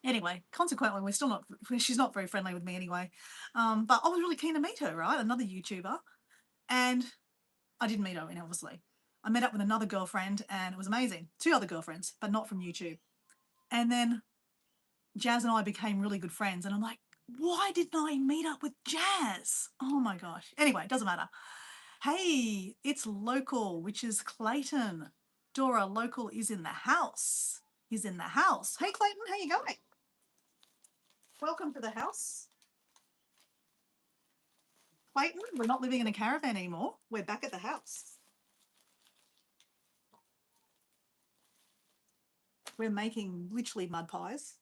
Anyway, consequently, she's not very friendly with me anyway. But I was really keen to meet her, right? Another YouTuber. And I didn't meet Owen, obviously. I met up with another girlfriend and it was amazing. 2 other girlfriends, but not from YouTube. And then Jazz and I became really good friends. And I'm like, why didn't I meet up with Jazz? Oh my gosh. Anyway, it doesn't matter. Hey, it's Local, which is Clayton. Dora, Local is in the house. He's in the house. Hey, Clayton, how you going? Welcome to the house. Clayton, we're not living in a caravan anymore. We're back at the house. We're making literally mud pies.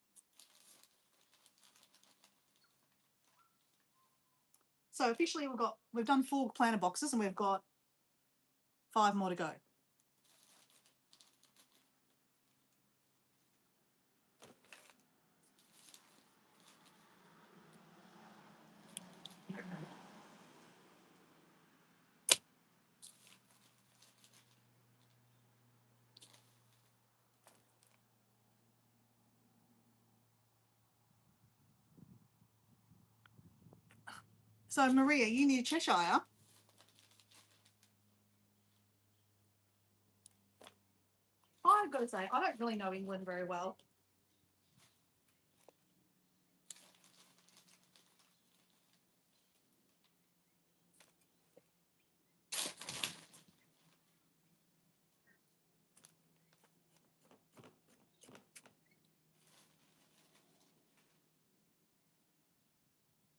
So officially we've done 4 planter boxes and we've got 5 more to go. So Maria, you need Cheshire. I've got to say, I don't really know England very well.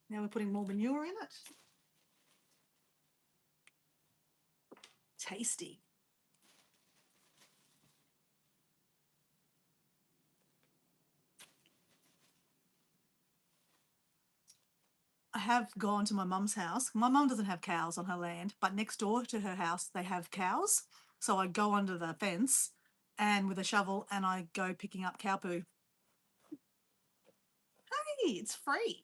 Now we're putting more manure in it. Tasty. I have gone to my mum's house. My mum doesn't have cows on her land, but next door to her house they have cows. So I go under the fence and with a shovel and I go picking up cow poo. Hey, it's free.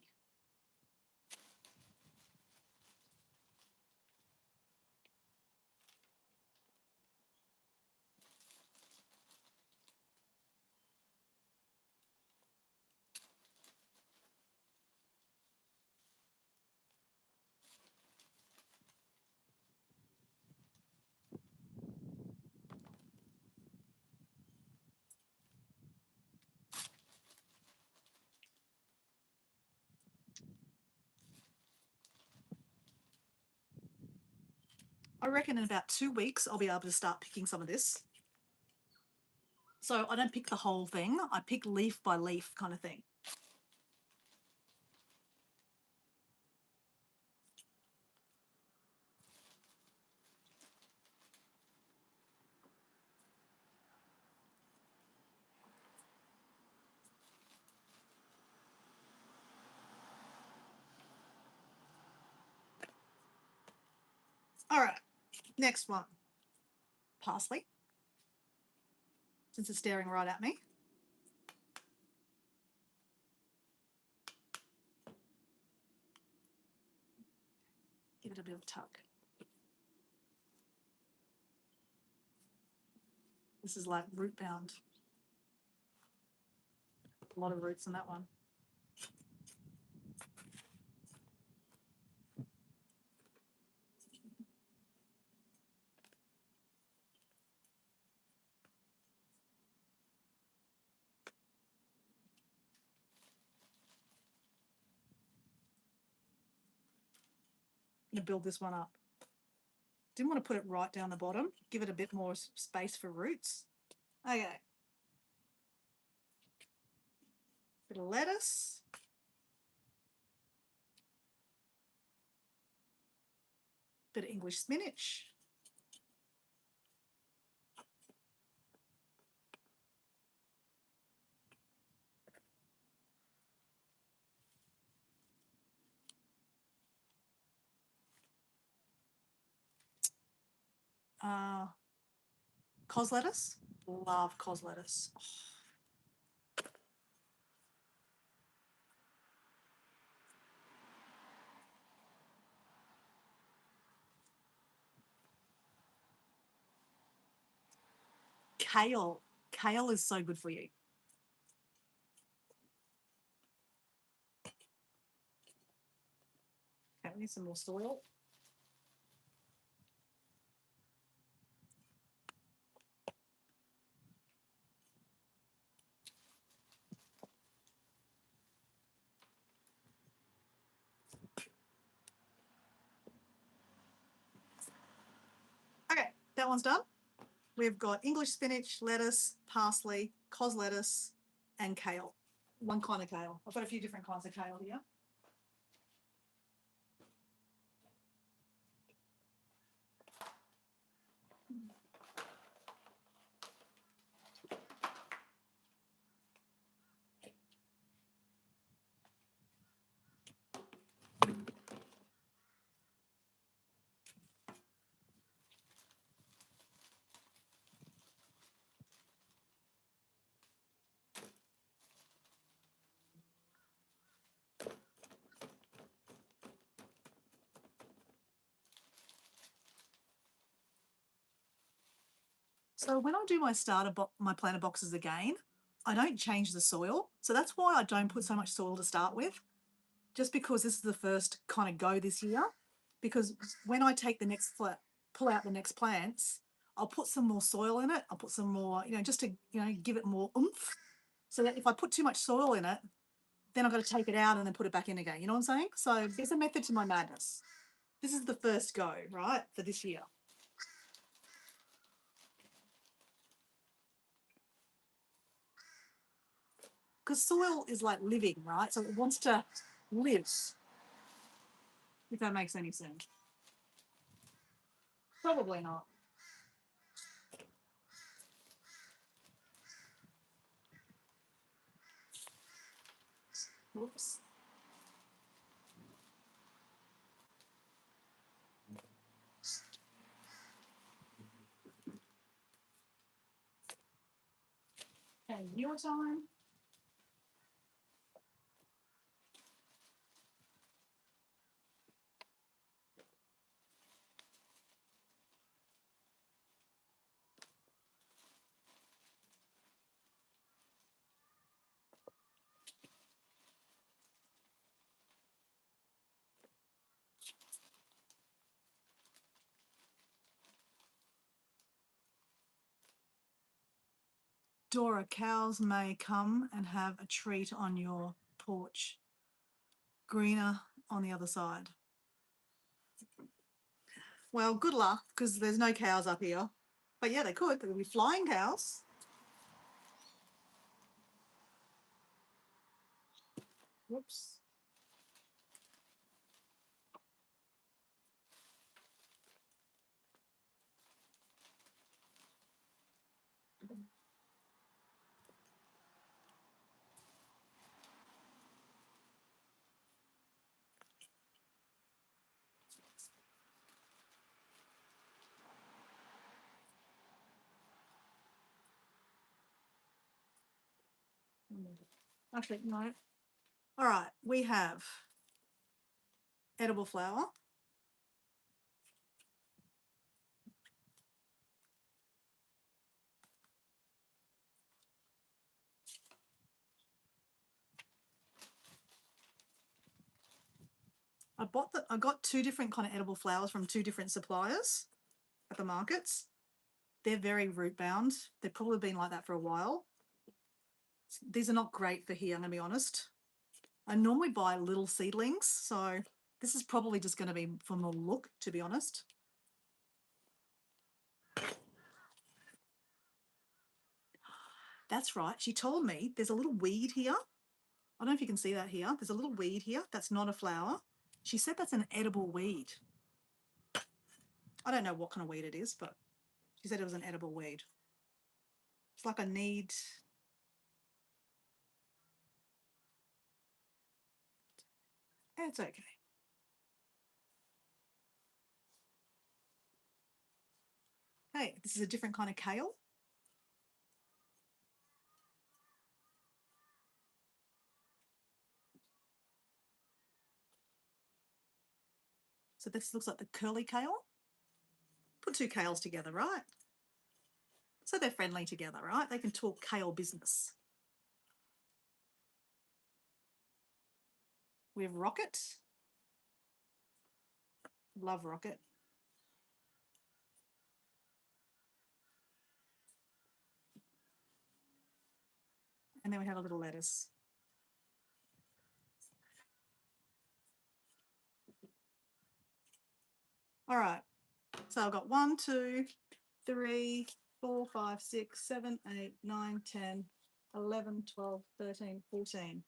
I reckon in about 2 weeks I'll be able to start picking some of this. So I don't pick the whole thing, I pick leaf by leaf kind of thing. All right, next one. Parsley, since it's staring right at me. Give it a bit of a tug. This is like root bound. A lot of roots in that one. I'm going to build this one up. Didn't want to put it right down the bottom. Give it a bit more space for roots. Okay. Bit of lettuce. Bit of English spinach. Cos lettuce. Love cos lettuce. Oh. Kale. Kale is so good for you. Okay, we need some more soil. Okay, that one's done. We've got English spinach, lettuce, parsley, cos lettuce, and kale. One kind of kale. I've got a few different kinds of kale here. So when I do my my planter boxes again, I don't change the soil. So that's why I don't put so much soil to start with, just because this is the first kind of go this year. Because when I take the next pull out the next plants, I'll put some more soil in it. I'll put some more, just to, give it more oomph. So that if I put too much soil in it, then I've got to take it out and then put it back in again. You know what I'm saying? So there's a method to my madness. This is the first go, right, for this year. Because soil is like living, right? So it wants to live, if that makes any sense. Probably not. Whoops. Okay, your time. Dora, cows may come and have a treat on your porch. Greener on the other side. Well, good luck, because there's no cows up here. But yeah, they could. There could be flying cows. Whoops. Actually, no. All right, we have edible flower. I got two different kind of edible flowers from two different suppliers at the markets. They're very root bound. They've probably been like that for a while. These are not great for here, I'm gonna be honest. I normally buy little seedlings, so this is probably just going to be for more look, to be honest. That's right. She told me there's a little weed here. I don't know if you can see that here. There's a little weed here. That's not a flower. She said that's an edible weed. I don't know what kind of weed it is, but she said it was an edible weed. It's like I need... It's okay. Hey, this is a different kind of kale. So this looks like the curly kale. Put two kales together, right? So they're friendly together, right? They can talk kale business. We have rocket. Love rocket. And then we have a little lettuce. All right. So I've got 1, 2, 3, 4, 5, 6, 7, 8, 9, 10, 11, 12, 13, 14.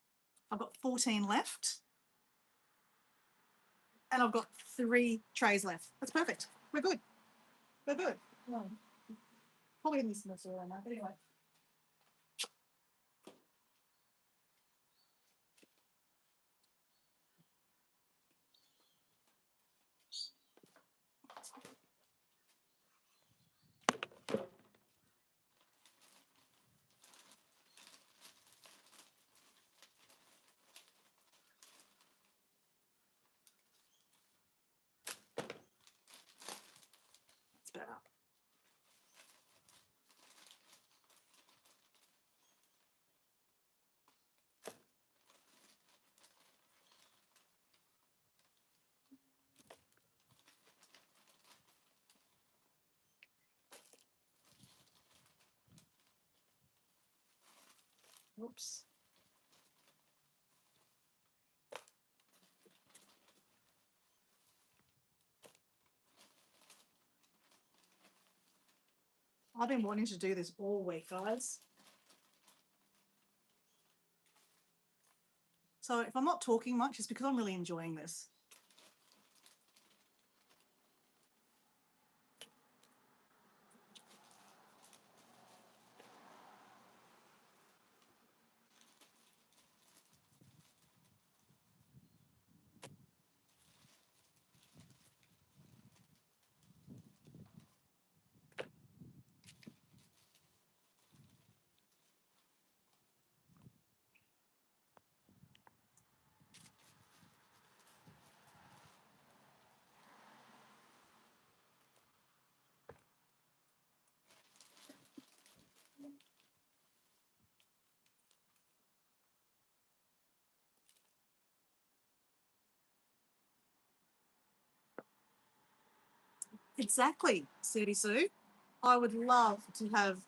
I've got 14 left. And I've got 3 trays left. That's perfect. We're good. We're good. Well, probably going to miss this around that, but anyway. That's better. Oops. I've been wanting to do this all week, guys. So if I'm not talking much, it's because I'm really enjoying this. Exactly, Sadie Sue. I would love to have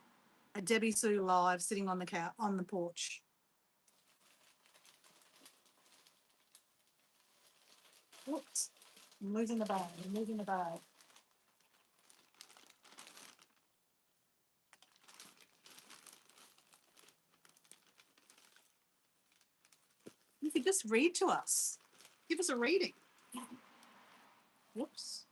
a Debbie Sue live sitting on the couch on the porch. Oops, I'm losing the bag. I'm losing the bag. You could just read to us. Give us a reading. Whoops.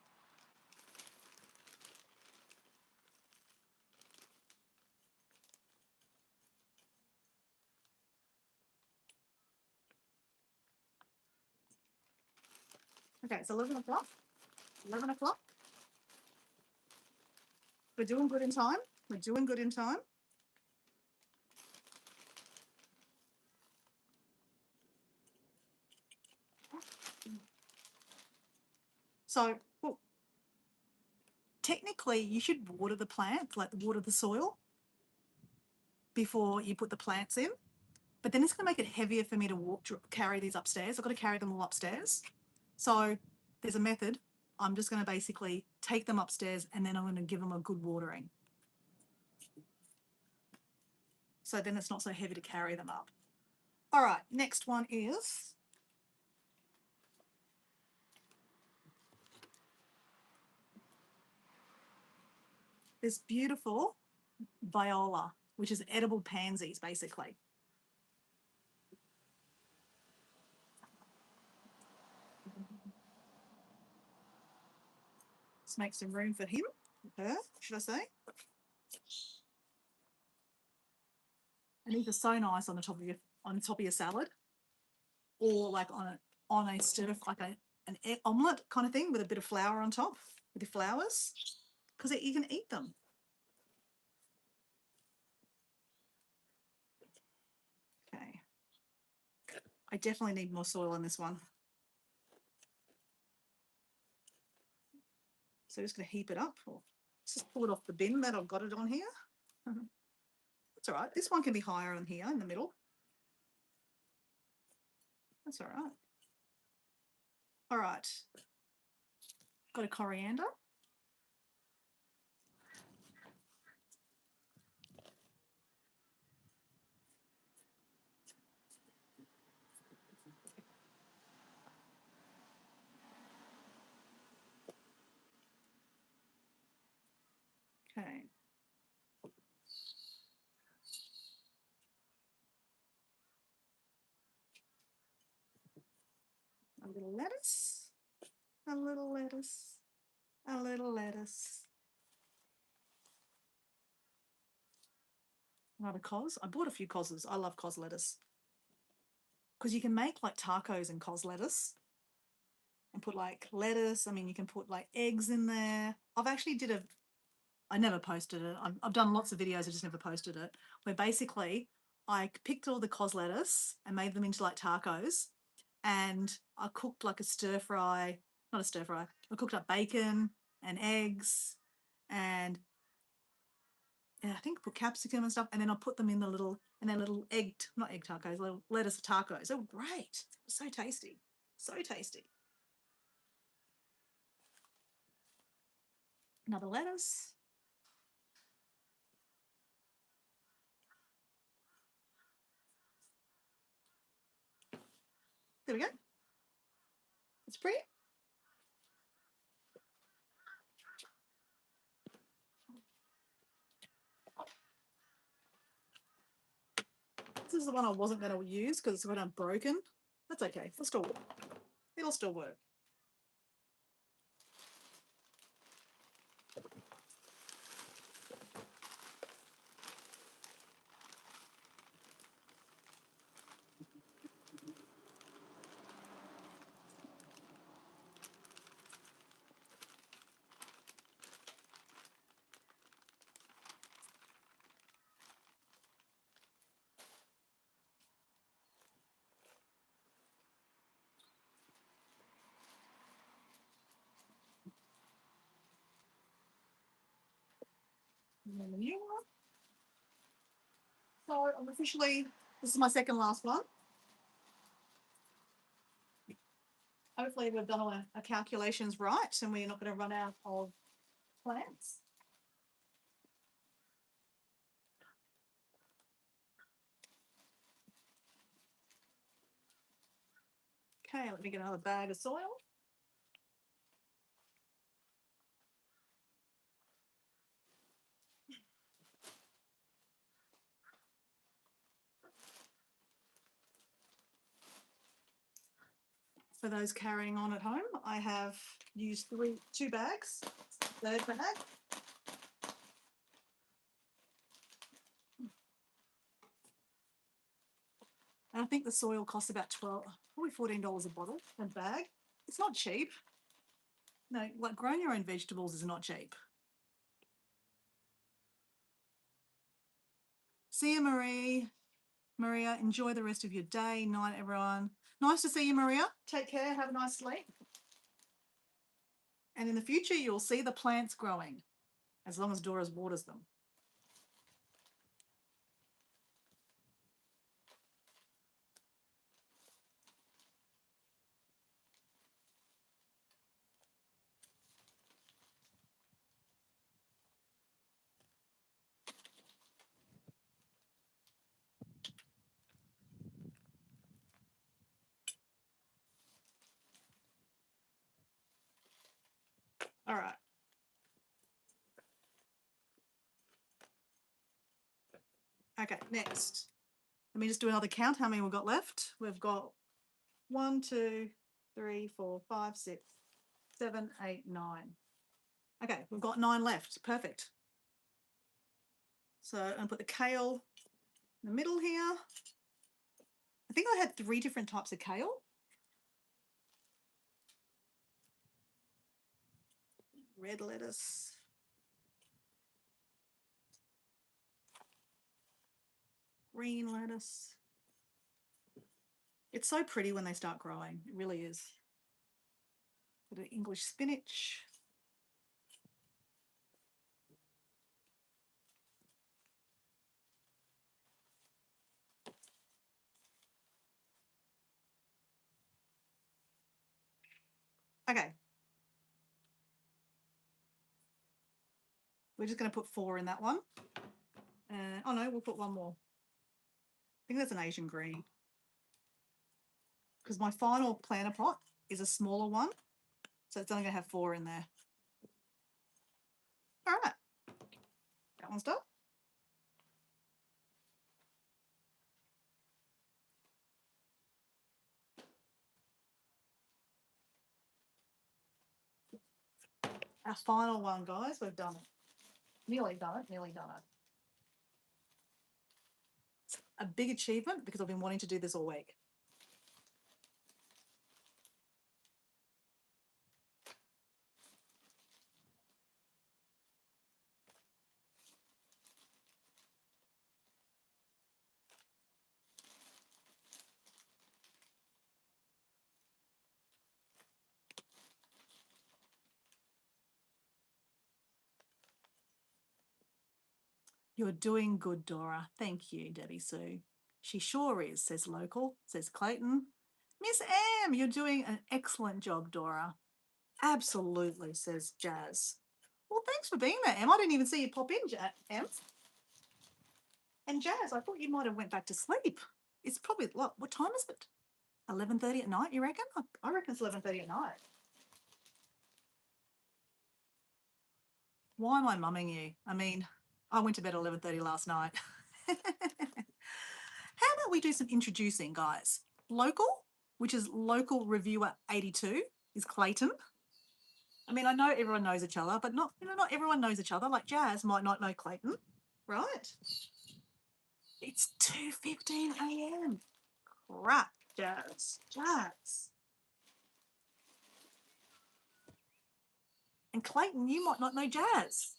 Okay, it's 11 o'clock. 11 o'clock. We're doing good in time. We're doing good in time. So, well, technically, you should water the plants, like water the soil, before you put the plants in. But then it's going to make it heavier for me to carry these upstairs. I've got to carry them all upstairs. So there's a method. I'm just going to basically take them upstairs and then I'm going to give them a good watering. So then it's not so heavy to carry them up. All right, next one is this beautiful viola, which is edible pansies, basically. Let's make some room for him, her, should I say? And these are so nice on the top of your salad, or like on a stir, like an egg omelette kind of thing with a bit of flour on top with the flowers, because you can eat them. Okay. I definitely need more soil in this one. So I'm just going to heap it up. Or just pull it off the bin that I've got it on here. That's all right. This one can be higher than here in the middle. That's all right. All right. Got a coriander. Okay. A little lettuce. A little lettuce. A little lettuce. Another cos. I bought a few coses. I love cos lettuce. Because you can make like tacos and cos lettuce. And put like lettuce. I mean, you can put like eggs in there. I've actually I never posted it. I've done lots of videos. I just never posted it. Where basically I picked all the cos lettuce and made them into like tacos. And I cooked like a stir fry, not a stir fry. I cooked up bacon and eggs and I think put capsicum and stuff. And then I put them in the little, and then little not egg tacos, little lettuce tacos. They were great. So tasty. So tasty. Another lettuce. There we go. It's pretty. This is the one I wasn't going to use because it's got broken. That's okay. It'll still work. It'll still work. And then the new one. So I'm officially, this is my second last one. Hopefully we've done our calculations right and we're not going to run out of plants. Okay, let me get another bag of soil. For those carrying on at home, I have used two bags. Third bag. And I think the soil costs about probably $14 a bottle, a bag. It's not cheap. No, like growing your own vegetables is not cheap. See you, Maria, enjoy the rest of your day. Night, everyone. Nice to see you, Maria. Take care. Have a nice sleep. And in the future, you'll see the plants growing as long as Dora's waters them. All right. Okay, next. Let me just do another count. How many we've got left? We've got 1, 2, 3, 4, 5, 6, 7, 8, 9. Okay, we've got 9 left. Perfect. So I'm going to put the kale in the middle here. I think I had 3 different types of kale. Red lettuce. Green lettuce. It's so pretty when they start growing. It really is. Bit of English spinach. Okay. We're just going to put 4 in that one. Oh no, we'll put 1 more. I think that's an Asian green. Because my final planter pot is a smaller one. So it's only going to have 4 in there. All right. That one's done. Our final one, guys. We've done it. Nearly done it. Nearly done it. It's a big achievement because I've been wanting to do this all week. You're doing good, Dora. Thank you, Debbie Sue. She sure is, says Local, says Clayton. Miss M, you're doing an excellent job, Dora. Absolutely, says Jazz. Well, thanks for being there, Em. I didn't even see you pop in, Em. And Jazz, I thought you might have went back to sleep. It's probably, what time is it? 11:30 at night, you reckon? I reckon it's 11:30 at night. Why am I mumming you? I mean, I went to bed at 11:30 last night. How about we do some introducing, guys? Local, which is local reviewer 82, is Clayton. I mean, I know everyone knows each other, but not everyone knows each other. Like Jazz might not know Clayton, right? It's 2:15 a.m. Crap, Jazz. And Clayton, you might not know Jazz.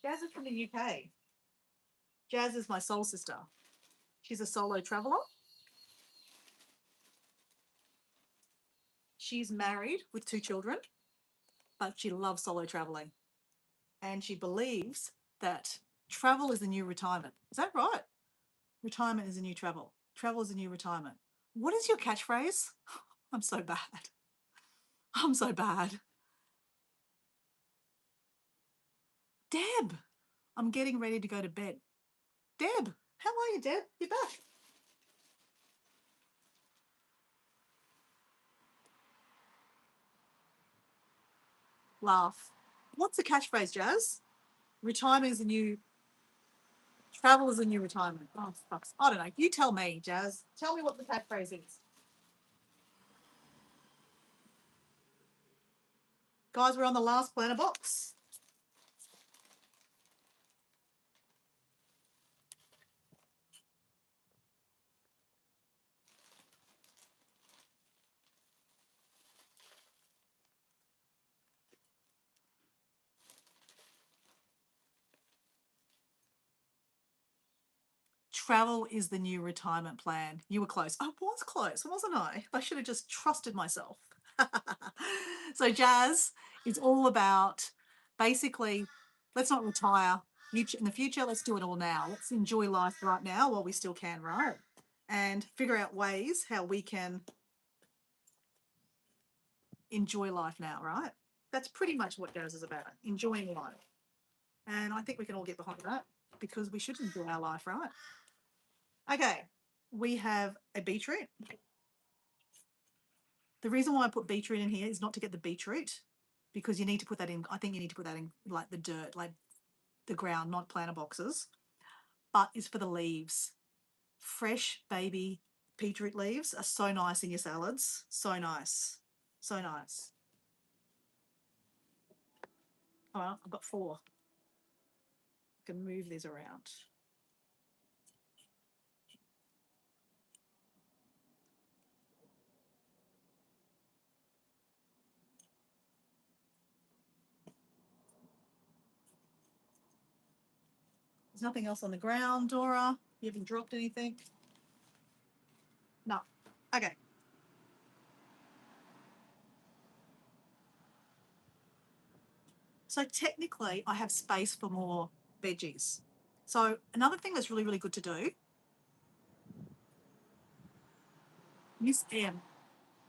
Jazz is from the UK. Jazz is my soul sister. She's a solo traveler. She's married with 2 children, but she loves solo traveling. And she believes that travel is the new retirement. Is that right? Retirement is the new travel. Travel is the new retirement. What is your catchphrase? I'm so bad. I'm so bad. Deb, I'm getting ready to go to bed. Deb, how are you, Deb? You're back. Laugh. What's the catchphrase, Jazz? Retirement is the new travel is the new retirement. Oh, fucks. I don't know. You tell me, Jazz. Tell me what the catchphrase is. Guys, we're on the last planner box. Travel is the new retirement plan. You were close. I was close, wasn't I? I should have just trusted myself. So, Jazz is all about basically, let's not retire in the future. Let's do it all now. Let's enjoy life right now while we still can, right? And figure out ways how we can enjoy life now, right? That's pretty much what Jazz is about, enjoying life. And I think we can all get behind that because we should enjoy our life, right? Okay, we have a beetroot. The reason why I put beetroot in here is not to get the beetroot because you need to put that in. I think you need to put that in like the dirt, like the ground, not planter boxes, but it's for the leaves. Fresh baby beetroot leaves are so nice in your salads. So nice. So nice. All right, I've got 4. I can move these around. There's nothing else on the ground, Dora. You haven't dropped anything? No. Okay. So technically, I have space for more veggies. So another thing that's really, really good to do, Miss M,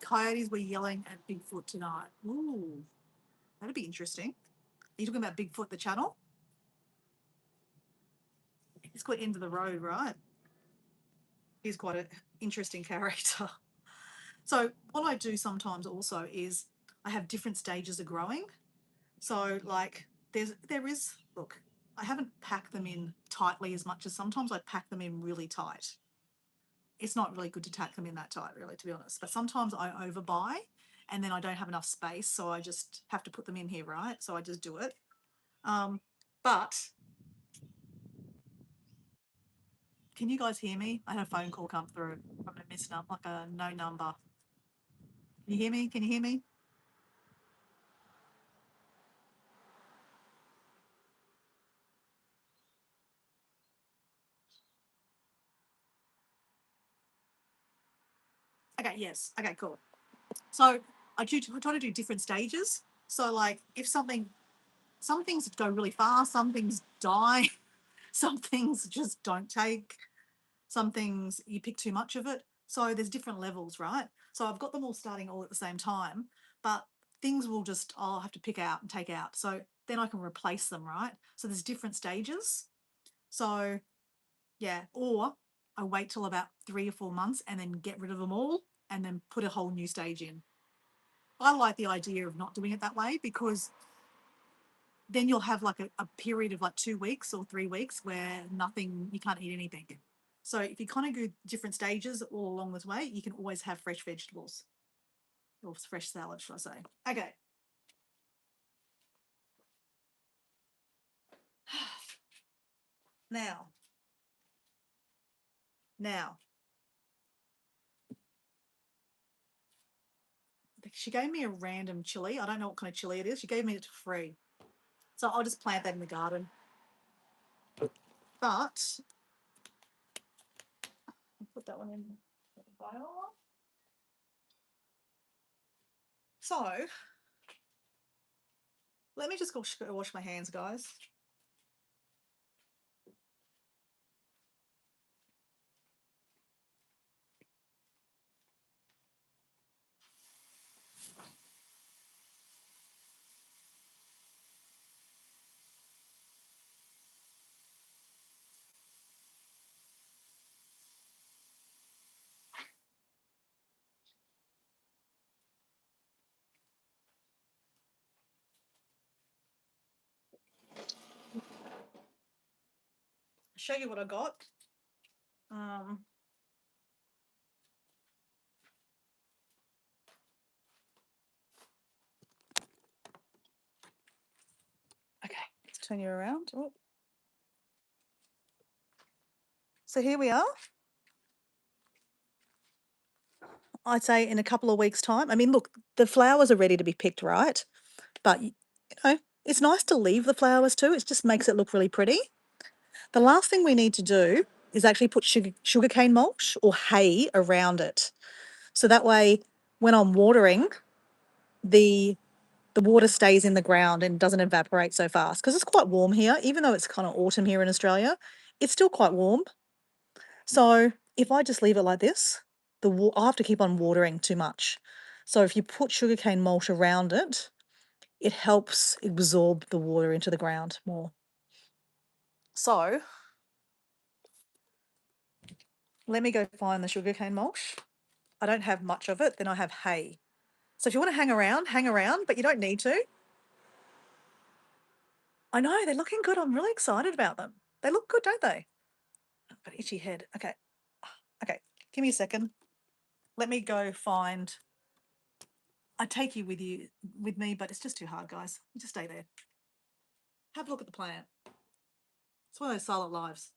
coyotes were yelling at Bigfoot tonight. Ooh, that'd be interesting. Are you talking about Bigfoot, the channel? He's quite end of the road, right? He's quite an interesting character. So what I do sometimes also is I have different stages of growing. So like there is look, I haven't packed them in tightly as much as sometimes I pack them in really tight. It's not really good to tack them in that tight, really, to be honest. But sometimes I overbuy and then I don't have enough space, so I just have to put them in here, right? So I just do it. But can you guys hear me? I had a phone call come through from a missed number, like a no number. Can you hear me? Can you hear me? Okay, yes. Okay, cool. So I try to do different stages. So like if some things go really fast, some things die, some things just don't take, some things you pick too much of it. So there's different levels, right? So I've got them all starting all at the same time, but things will just, I'll have to pick out and take out. So then I can replace them, right? So there's different stages. So yeah, or I wait till about 3 or 4 months and then get rid of them all and then put a whole new stage in. I like the idea of not doing it that way because then you'll have like a period of like 2 weeks or 3 weeks where nothing, you can't eat anything. So if you kind of go different stages all along this way, you can always have fresh vegetables or fresh salad, should I say. Okay. Now, she gave me a random chili. I don't know what kind of chili it is. She gave me it for free. So I'll just plant that in the garden. But I'll put that one in the bio. So let me just go wash my hands, guys. Show you what I got. Okay, let's turn you around. Oh. So here we are. I'd say in a couple of weeks' time. I mean, look, the flowers are ready to be picked, right? But you know, it's nice to leave the flowers too. It just makes it look really pretty. The last thing we need to do is actually put sugarcane mulch or hay around it. So that way, when I'm watering, the water stays in the ground and doesn't evaporate so fast because it's quite warm here. Even though it's kind of autumn here in Australia, it's still quite warm. So if I just leave it like this, I'll have to keep on watering too much. So if you put sugarcane mulch around it, it helps absorb the water into the ground more. So let me go find the sugarcane mulch. I don't have much of it, then I have hay. So if you want to hang around, but you don't need to. I know, they're looking good. I'm really excited about them. They look good, don't they? I've got an itchy head. Okay. Okay, give me a second. Let me go find. I'd take you with me, but it's just too hard, guys. You just stay there. Have a look at the plant. It's one of those silent lives.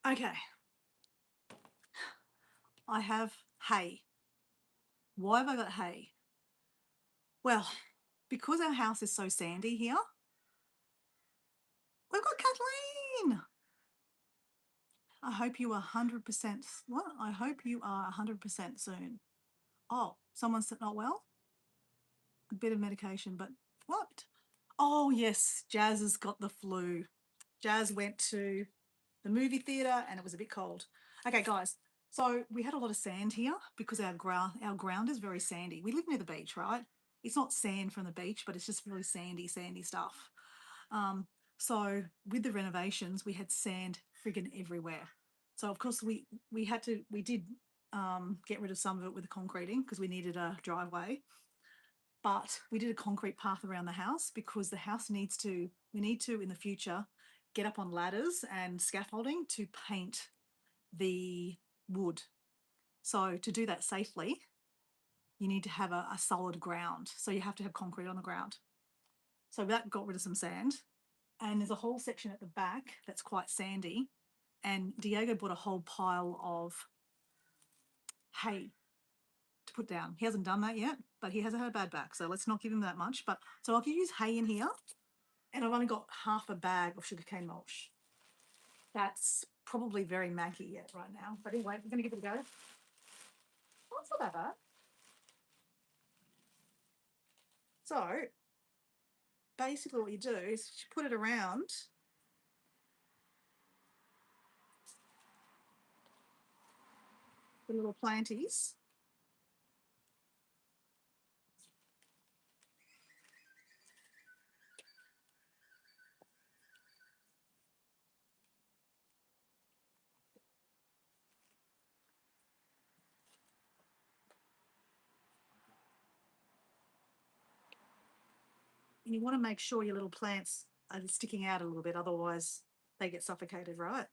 Okay. I have hay. Why have I got hay? Well, because our house is so sandy here, we've got Kathleen. I hope you are 100%. What? I hope you are 100% soon. Oh, someone's not well? A bit of medication, but what? Oh, yes, Jazz has got the flu. Jazz went to the movie theater and it was a bit cold. Okay, guys. So we had a lot of sand here because our ground is very sandy. We live near the beach, right? It's not sand from the beach, but it's just really sandy, sandy stuff. Um, so with the renovations, we had sand friggin' everywhere. So of course we did get rid of some of it with the concreting because we needed a driveway. But we did a concrete path around the house because the house we need to in the future get up on ladders and scaffolding to paint the wood. So to do that safely, you need to have a solid ground. So you have to have concrete on the ground. So that got rid of some sand. And there's a whole section at the back that's quite sandy. And Diego bought a whole pile of hay to put down. He hasn't done that yet, but he hasn't had a bad back. So let's not give him that much. But so I can use hay in here. And I've only got half a bag of sugarcane mulch. That's probably very maggy yet right now. But anyway, we're going to give it a go. Oh, it's not that bad. So basically what you do is you put it around the little planties. And you want to make sure your little plants are sticking out a little bit, otherwise they get suffocated, right?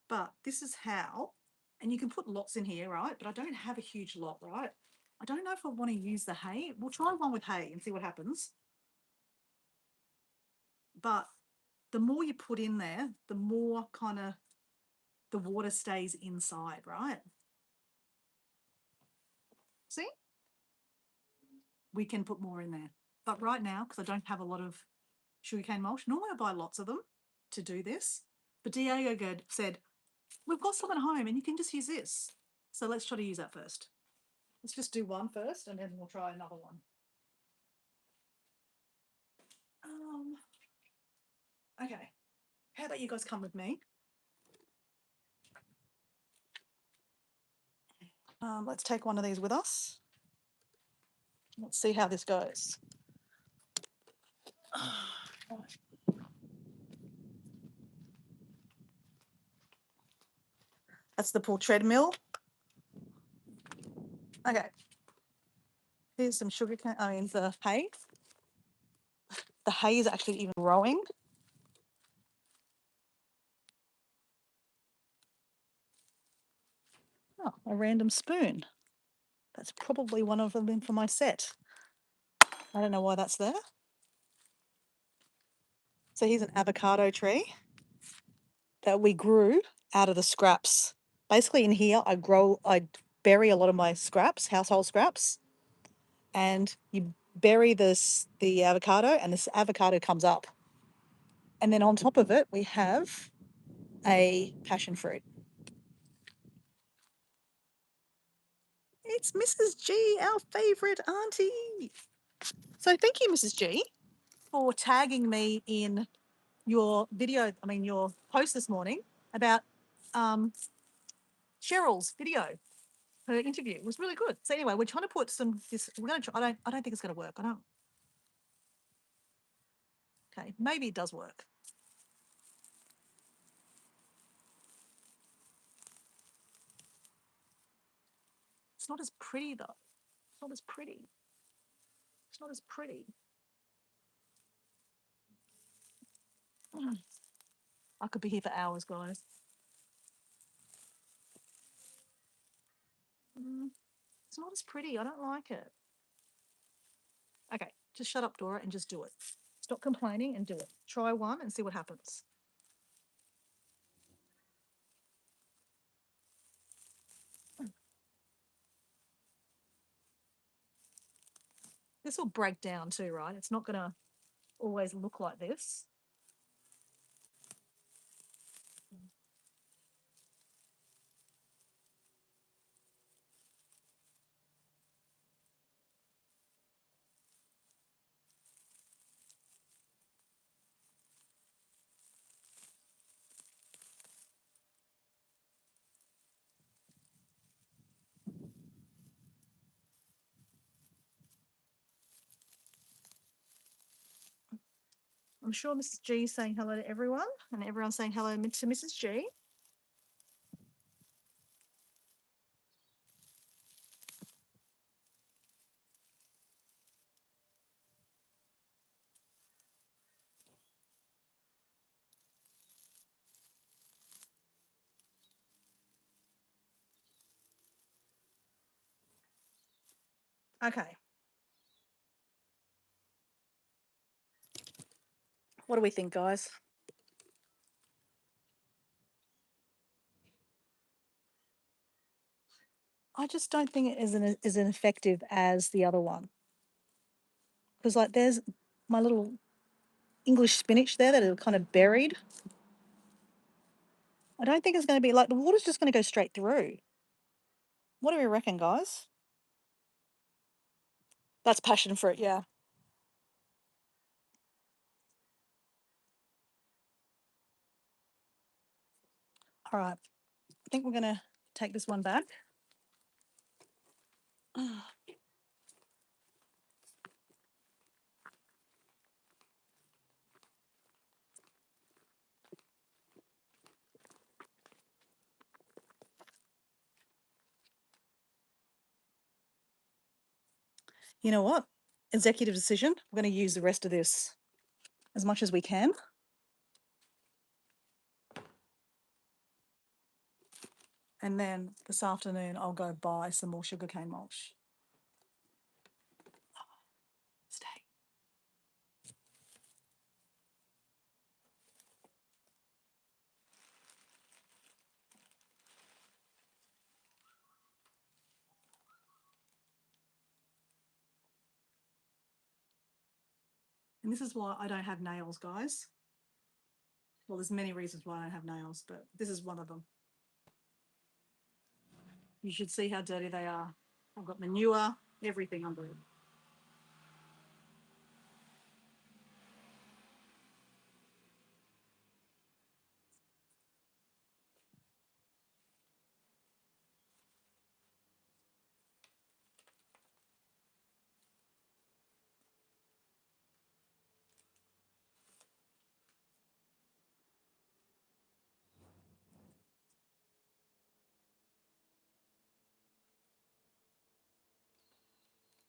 But this is how, and you can put lots in here, right? But I don't have a huge lot, right? I don't know if I want to use the hay. We'll try one with hay and see what happens. But the more you put in there, the more kind of the water stays inside, right? See? We can put more in there. But right now, because I don't have a lot of sugarcane mulch, normally I buy lots of them to do this. But Diego said, we've got some at home and you can just use this. So let's try to use that first. Let's just do one first and then we'll try another one. Okay. How about you guys come with me? Let's take one of these with us. Let's see how this goes. That's the pool treadmill. Okay. Here's some sugarcane, the hay. The hay is actually even growing. Oh, a random spoon. That's probably one of them for my set. I don't know why that's there. So here's an avocado tree that we grew out of the scraps. Basically in here, I bury a lot of my scraps, household scraps, and you bury the avocado and this avocado comes up. And then on top of it, we have a passion fruit. It's Mrs. G, our favourite auntie. So thank you, Mrs. G, for tagging me in your your post this morning about Cheryl's video. Her interview was really good. So anyway, we're trying to put we're going to try, I don't think it's going to work. Okay, maybe it does work. It's not as pretty though. It's not as pretty. It's not as pretty. I could be here for hours, guys. It's not as pretty. I don't like it. Okay, just shut up, Dora, and just do it. Stop complaining and do it. Try one and see what happens. This will break down too, right? It's not going to always look like this. I'm sure Mrs. G is saying hello to everyone, and everyone's saying hello to Mrs. G. Okay. What do we think, guys? I just don't think it is as effective as the other one. Because, like, there's my little English spinach there that are kind of buried. I don't think it's going to be like the water's just going to go straight through. What do we reckon, guys? That's passion fruit, yeah. All right. I think we're going to take this one back. You know what? Executive decision. We're going to use the rest of this as much as we can. And then this afternoon, I'll go buy some more sugarcane mulch. Stay. And this is why I don't have nails, guys. Well, there's many reasons why I don't have nails, but this is one of them. You should see how dirty they are. I've got manure, everything under it.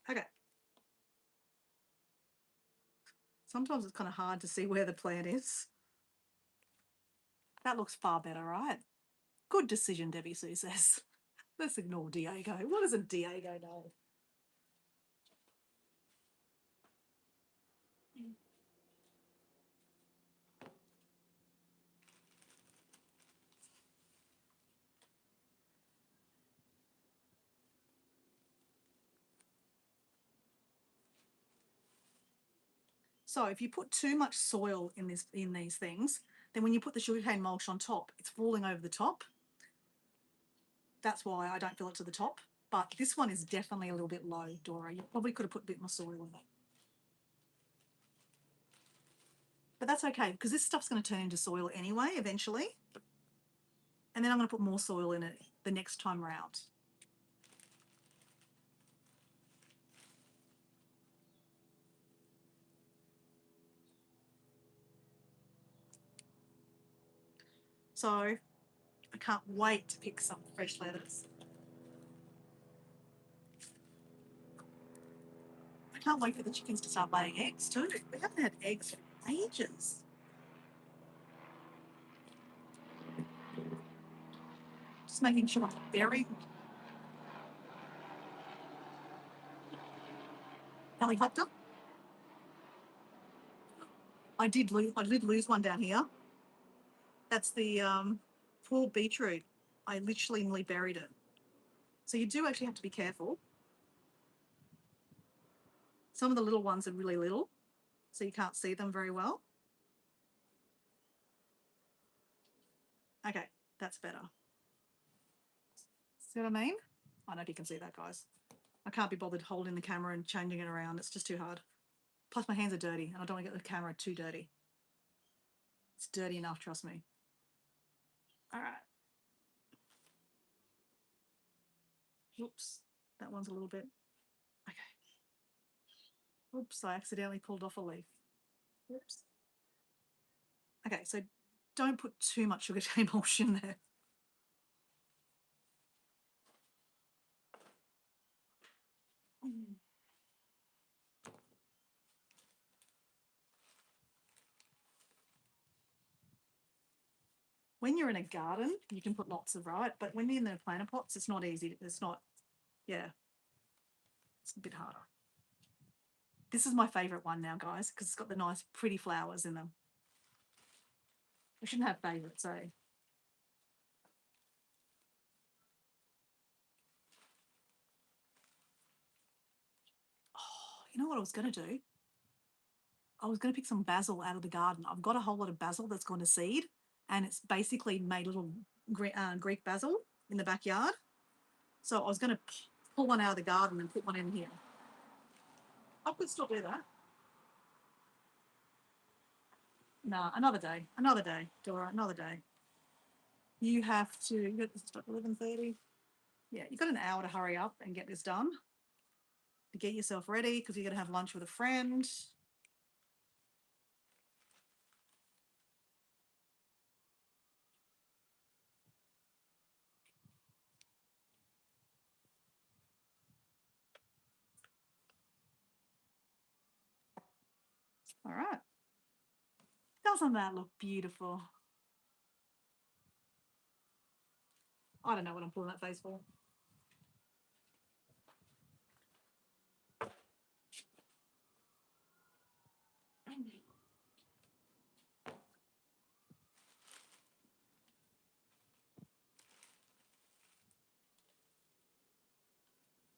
Okay. Sometimes it's kind of hard to see where the plant is. That looks far better, right? Good decision, Debbie Sue says. Let's ignore Diego. What doesn't Diego know? So if you put too much soil in these things, then when you put the sugarcane mulch on top, it's falling over the top. That's why I don't fill it to the top. But this one is definitely a little bit low, Dora. You probably could have put a bit more soil in it. But that's okay, because this stuff's going to turn into soil anyway, eventually. And then I'm going to put more soil in it the next time round. So I can't wait to pick some fresh lettuce. I can't wait for the chickens to start laying eggs too. We haven't had eggs for ages. Just making sure I'm very helicopter. I did lose one down here. That's the poor beetroot. I literally nearly buried it. So you do actually have to be careful. Some of the little ones are really little, so you can't see them very well. Okay, that's better. See what I mean? I don't know if you can see that, guys. I can't be bothered holding the camera and changing it around. It's just too hard. Plus my hands are dirty and I don't want to get the camera too dirty. It's dirty enough, trust me. All right. Oops, that one's a little bit. Okay. Oops, I accidentally pulled off a leaf. Oops. Okay, so don't put too much sugar cane emulsion there. When you're in a garden, you can put lots of, right? But when you're in the planter pots, it's not easy. It's not, yeah, it's a bit harder. This is my favorite one now, guys, because it's got the nice, pretty flowers in them. We shouldn't have favorites, eh? Oh, you know what I was going to do? I was going to pick some basil out of the garden. I've got a whole lot of basil that's gone to seed, and it's basically made little Greek basil in the backyard. So I was going to pull one out of the garden and put one in here. I could still do that. No, another day, Dora, another day. You have to, you got this at 11:30. Yeah, you've got an hour to hurry up and get this done. To get yourself ready because you're going to have lunch with a friend. All right. Doesn't that look beautiful? I don't know what I'm pulling that face for.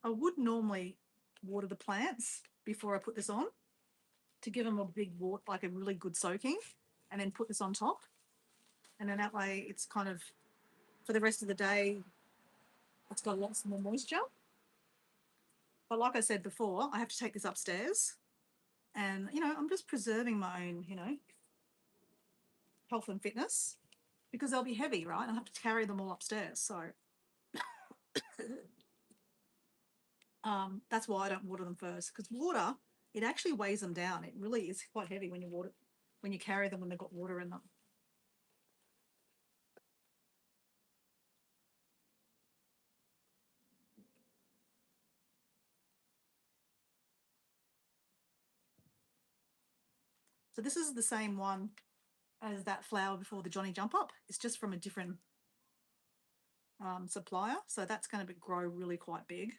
I would normally water the plants before I put this on to give them a big water, like a really good soaking, and then put this on top. And then that way it's kind of, for the rest of the day, it's got lots more moisture. But like I said before, I have to take this upstairs and, you know, I'm just preserving my own, you know, health and fitness because they'll be heavy, right? I have to carry them all upstairs. So that's why I don't water them first, because water, it actually weighs them down. It really is quite heavy when you water, when you carry them when they've got water in them. So this is the same one as that flower before, the Johnny Jump Up. It's just from a different supplier. So that's going to grow really quite big.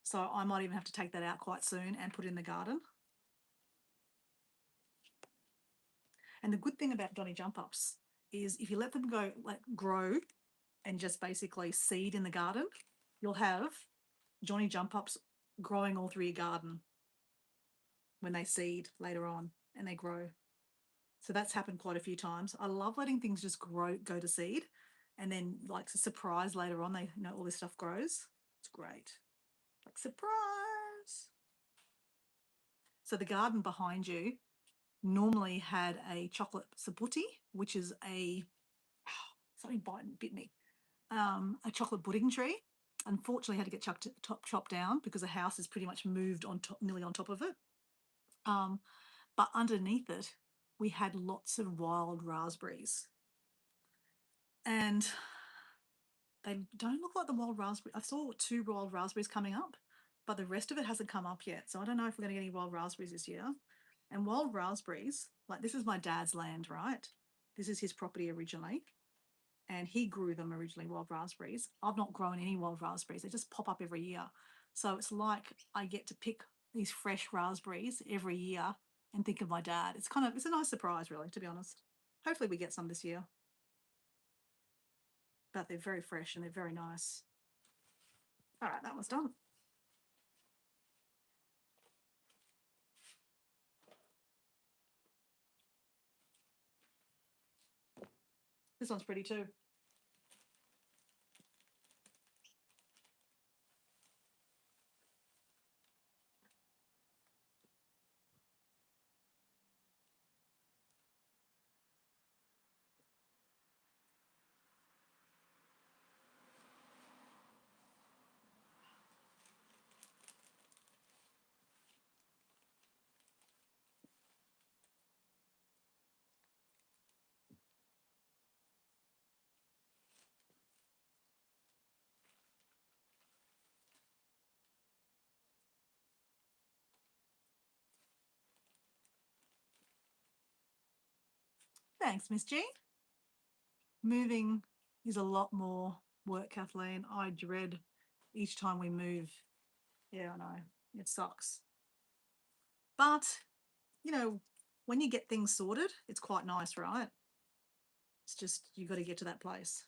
So I might even have to take that out quite soon and put it in the garden. And the good thing about Johnny Jump Ups is if you let them go, like grow and just basically seed in the garden, you'll have Johnny Jump Ups growing all through your garden when they seed later on and they grow. So that's happened quite a few times. I love letting things just grow, go to seed, and then like a surprise later on, they, you know, all this stuff grows. It's great. Like surprise. So the garden behind you normally had a chocolate saputi, which is a, something bit me, a chocolate pudding tree. Unfortunately, had to get chopped down because the house is pretty much moved on top, nearly on top of it. But underneath it, we had lots of wild raspberries. And they don't look like the wild raspberry. I saw 2 wild raspberries coming up, but the rest of it hasn't come up yet. So I don't know if we're going to get any wild raspberries this year. And wild raspberries, like this is my dad's land, right? This is his property originally. And he grew them originally, wild raspberries. I've not grown any wild raspberries. They just pop up every year. So it's like I get to pick these fresh raspberries every year and think of my dad. It's kind of, it's a nice surprise, really, to be honest. Hopefully we get some this year. But they're very fresh and they're very nice. All right, that one's done. This one's pretty too. Thanks, Miss G. Moving is a lot more work, Kathleen. I dread each time we move. Yeah, I know. It sucks. But, you know, when you get things sorted, it's quite nice, right? It's just you got to get to that place.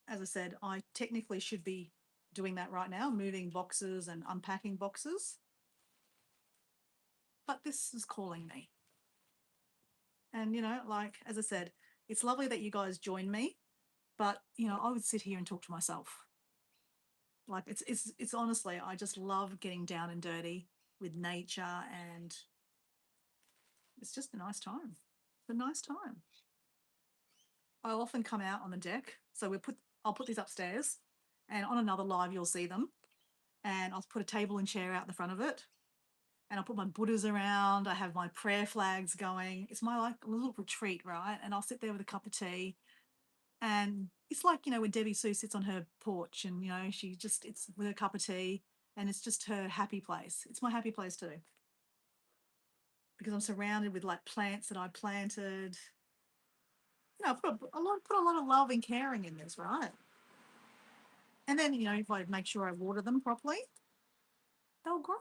As I said, I technically should be doing that right now, moving boxes and unpacking boxes. But this is calling me. And, you know, like, as I said, it's lovely that you guys join me, but, you know, I would sit here and talk to myself. Like, it's honestly, I just love getting down and dirty with nature, and it's just a nice time. It's a nice time. I'll often come out on the deck. So I'll put these upstairs, and on another live, you'll see them. And I'll put a table and chair out the front of it. And I'll put my Buddhas around. I have my prayer flags going. It's my like little retreat, right? And I'll sit there with a cup of tea. And it's like, you know, when Debbie Sue sits on her porch and, you know, it's with a cup of tea and it's just her happy place. It's my happy place too. Because I'm surrounded with like plants that I planted. You know, I put a lot of love and caring in this, right? And then, you know, if I make sure I water them properly, they'll grow.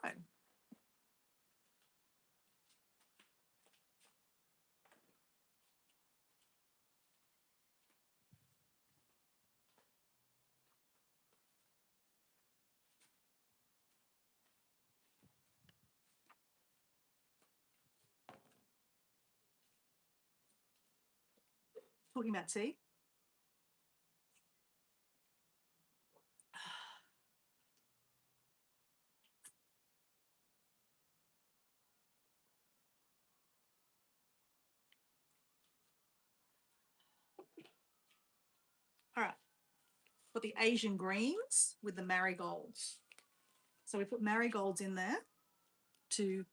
Talking about tea. All right. Got the Asian greens with the marigolds. So we put marigolds in there to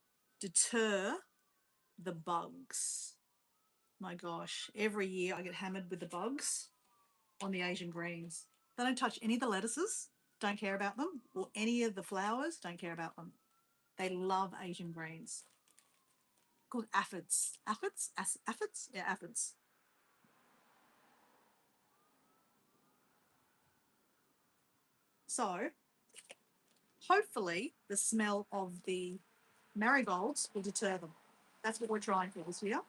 deter the bugs. My gosh, every year I get hammered with the bugs on the Asian greens. They don't touch any of the lettuces, don't care about them, or any of the flowers, don't care about them. They love Asian greens. Called aphids. Aphids? Aphids? Yeah, aphids. So hopefully the smell of the marigolds will deter them. That's what we're trying for this year.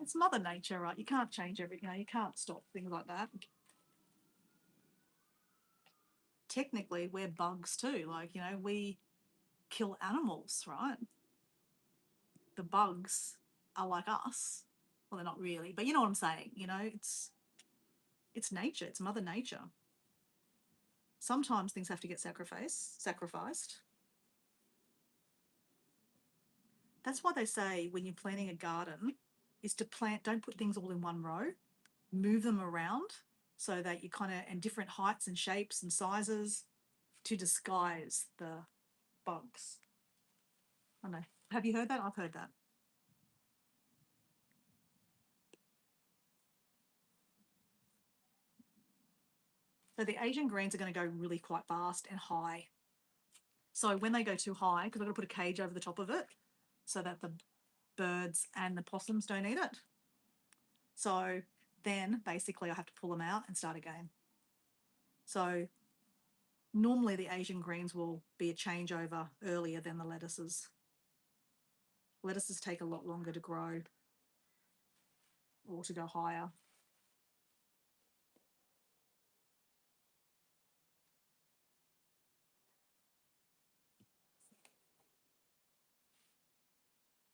It's Mother Nature, right? You can't change everything. You can't stop things like that. Technically, we're bugs too. Like, you know, we kill animals, right? The bugs are like us. Well, they're not really, but you know what I'm saying. You know, it's nature. It's Mother Nature. Sometimes things have to get sacrificed. That's why they say when you're planting a garden is to plant, don't put things all in one row, move them around so that you kind of, and different heights and shapes and sizes to disguise the bugs. I don't know. Have you heard that? I've heard that. So the Asian greens are going to go really quite fast and high. So when they go too high, because I'm going to put a cage over the top of it so that the birds and the possums don't eat it. So then basically I have to pull them out and start again. So normally the Asian greens will be a changeover earlier than the lettuces. Lettuces take a lot longer to grow or to go higher.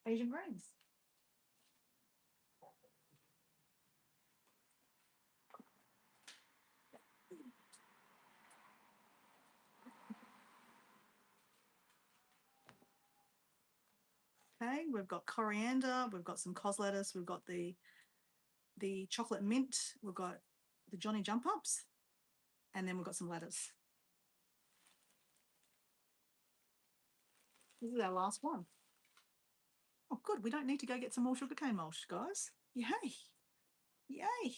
Asian greens. Okay, we've got coriander, we've got some cos lettuce, we've got the chocolate mint, we've got the Johnny Jump Ups, and then we've got some lettuce. This is our last one. Oh, good. We don't need to go get some more sugarcane mulch, guys. Yay. Yay.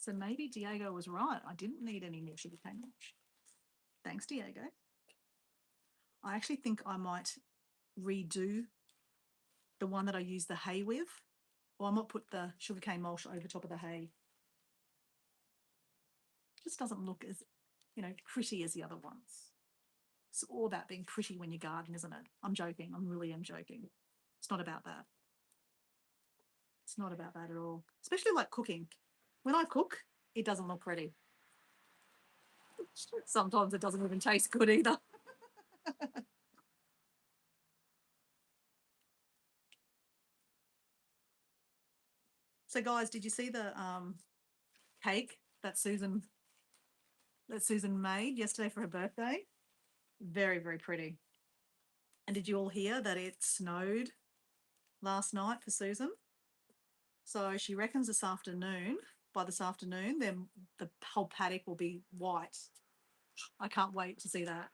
So maybe Diego was right. I didn't need any more sugarcane mulch. Thanks, Diego. I actually think I might redo the one that I used the hay with, or I might put the sugarcane mulch over top of the hay. Just doesn't look as, pretty as the other ones. It's all about being pretty when you garden, isn't it? I'm joking. I really am joking. It's not about that. It's not about that at all. Especially like cooking. When I cook, it doesn't look pretty. Sometimes it doesn't even taste good either. So guys, did you see the cake that Susan made yesterday for her birthday? Very, very pretty. And did you all hear that it snowed last night for Susan? So she reckons by this afternoon, then the whole paddock will be white. I can't wait to see that.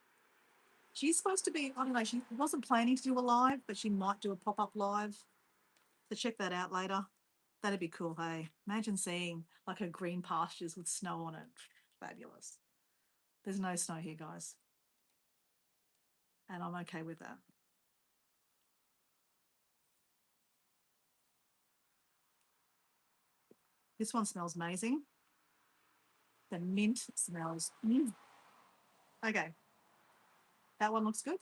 She's supposed to be, I don't know, she wasn't planning to do a live, but she might do a pop-up live. So check that out later. That'd be cool, hey? Imagine seeing like her green pastures with snow on it. Fabulous. There's no snow here, guys. And I'm okay with that. This one smells amazing. The mint smells. Okay. That one looks good.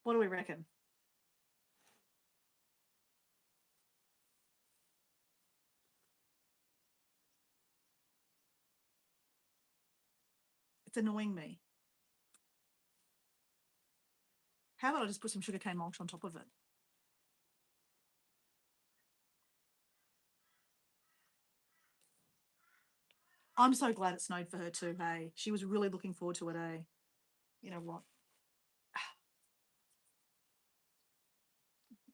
What do we reckon? It's annoying me. How about I just put some sugarcane mulch on top of it? I'm so glad it snowed for her too, hey? She was really looking forward to it, eh? You know what?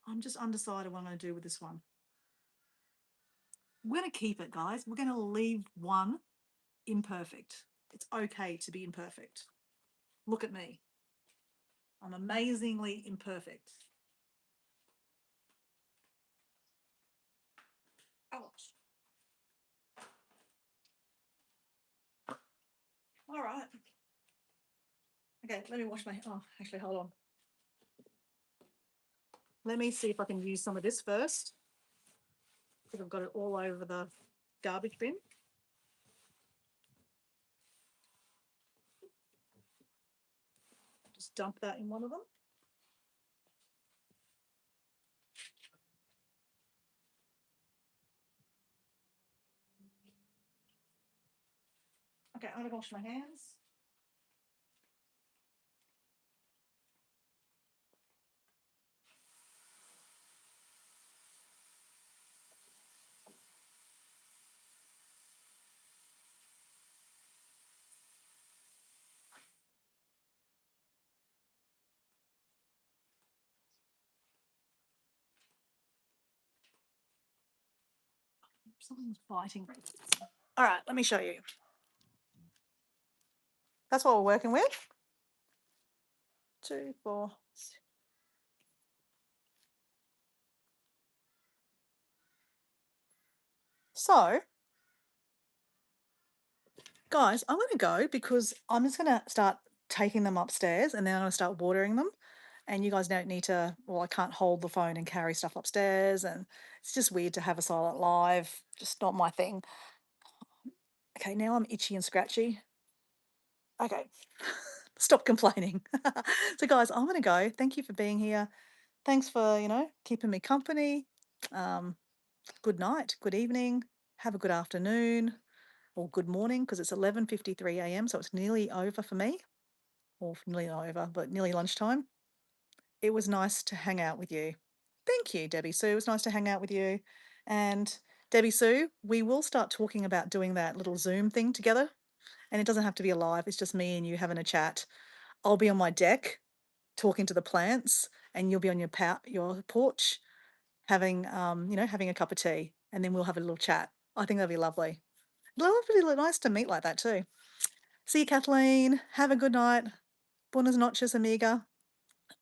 I'm just undecided what I'm going to do with this one. We're going to keep it, guys. We're going to leave one imperfect. It's okay to be imperfect. Look at me. I'm amazingly imperfect. Ouch. All right. Okay, let me wash my, oh, actually, hold on. Let me see if I can use some of this first, because I've got it all over the garbage bin. Just dump that in one of them. Okay, I'm gonna wash my hands. Something's biting me. All right, let me show you. That's what we're working with. 2, 4. So, guys, I'm going to go because I'm just going to start taking them upstairs and then I'm going to start watering them. And you guys don't need to, well, I can't hold the phone and carry stuff upstairs. And it's just weird to have a silent live. Just not my thing. Okay, now I'm itchy and scratchy. Okay, stop complaining. So, guys, I'm going to go. Thank you for being here. Thanks for, keeping me company. Good night, good evening, have a good afternoon or good morning because it's 11:53 a.m. So it's nearly over for me, or nearly over, but nearly lunchtime. It was nice to hang out with you. Thank you, Debbie Sue. It was nice to hang out with you. And Debbie Sue, we will start talking about doing that little Zoom thing together. And it doesn't have to be a live, it's just me and you having a chat. I'll be on my deck talking to the plants, and you'll be on your porch having having a cup of tea, and then we'll have a little chat. I think that'd be lovely. Lovely, nice to meet like that too. See you, Kathleen. Have a good night. Buenas noches, amiga.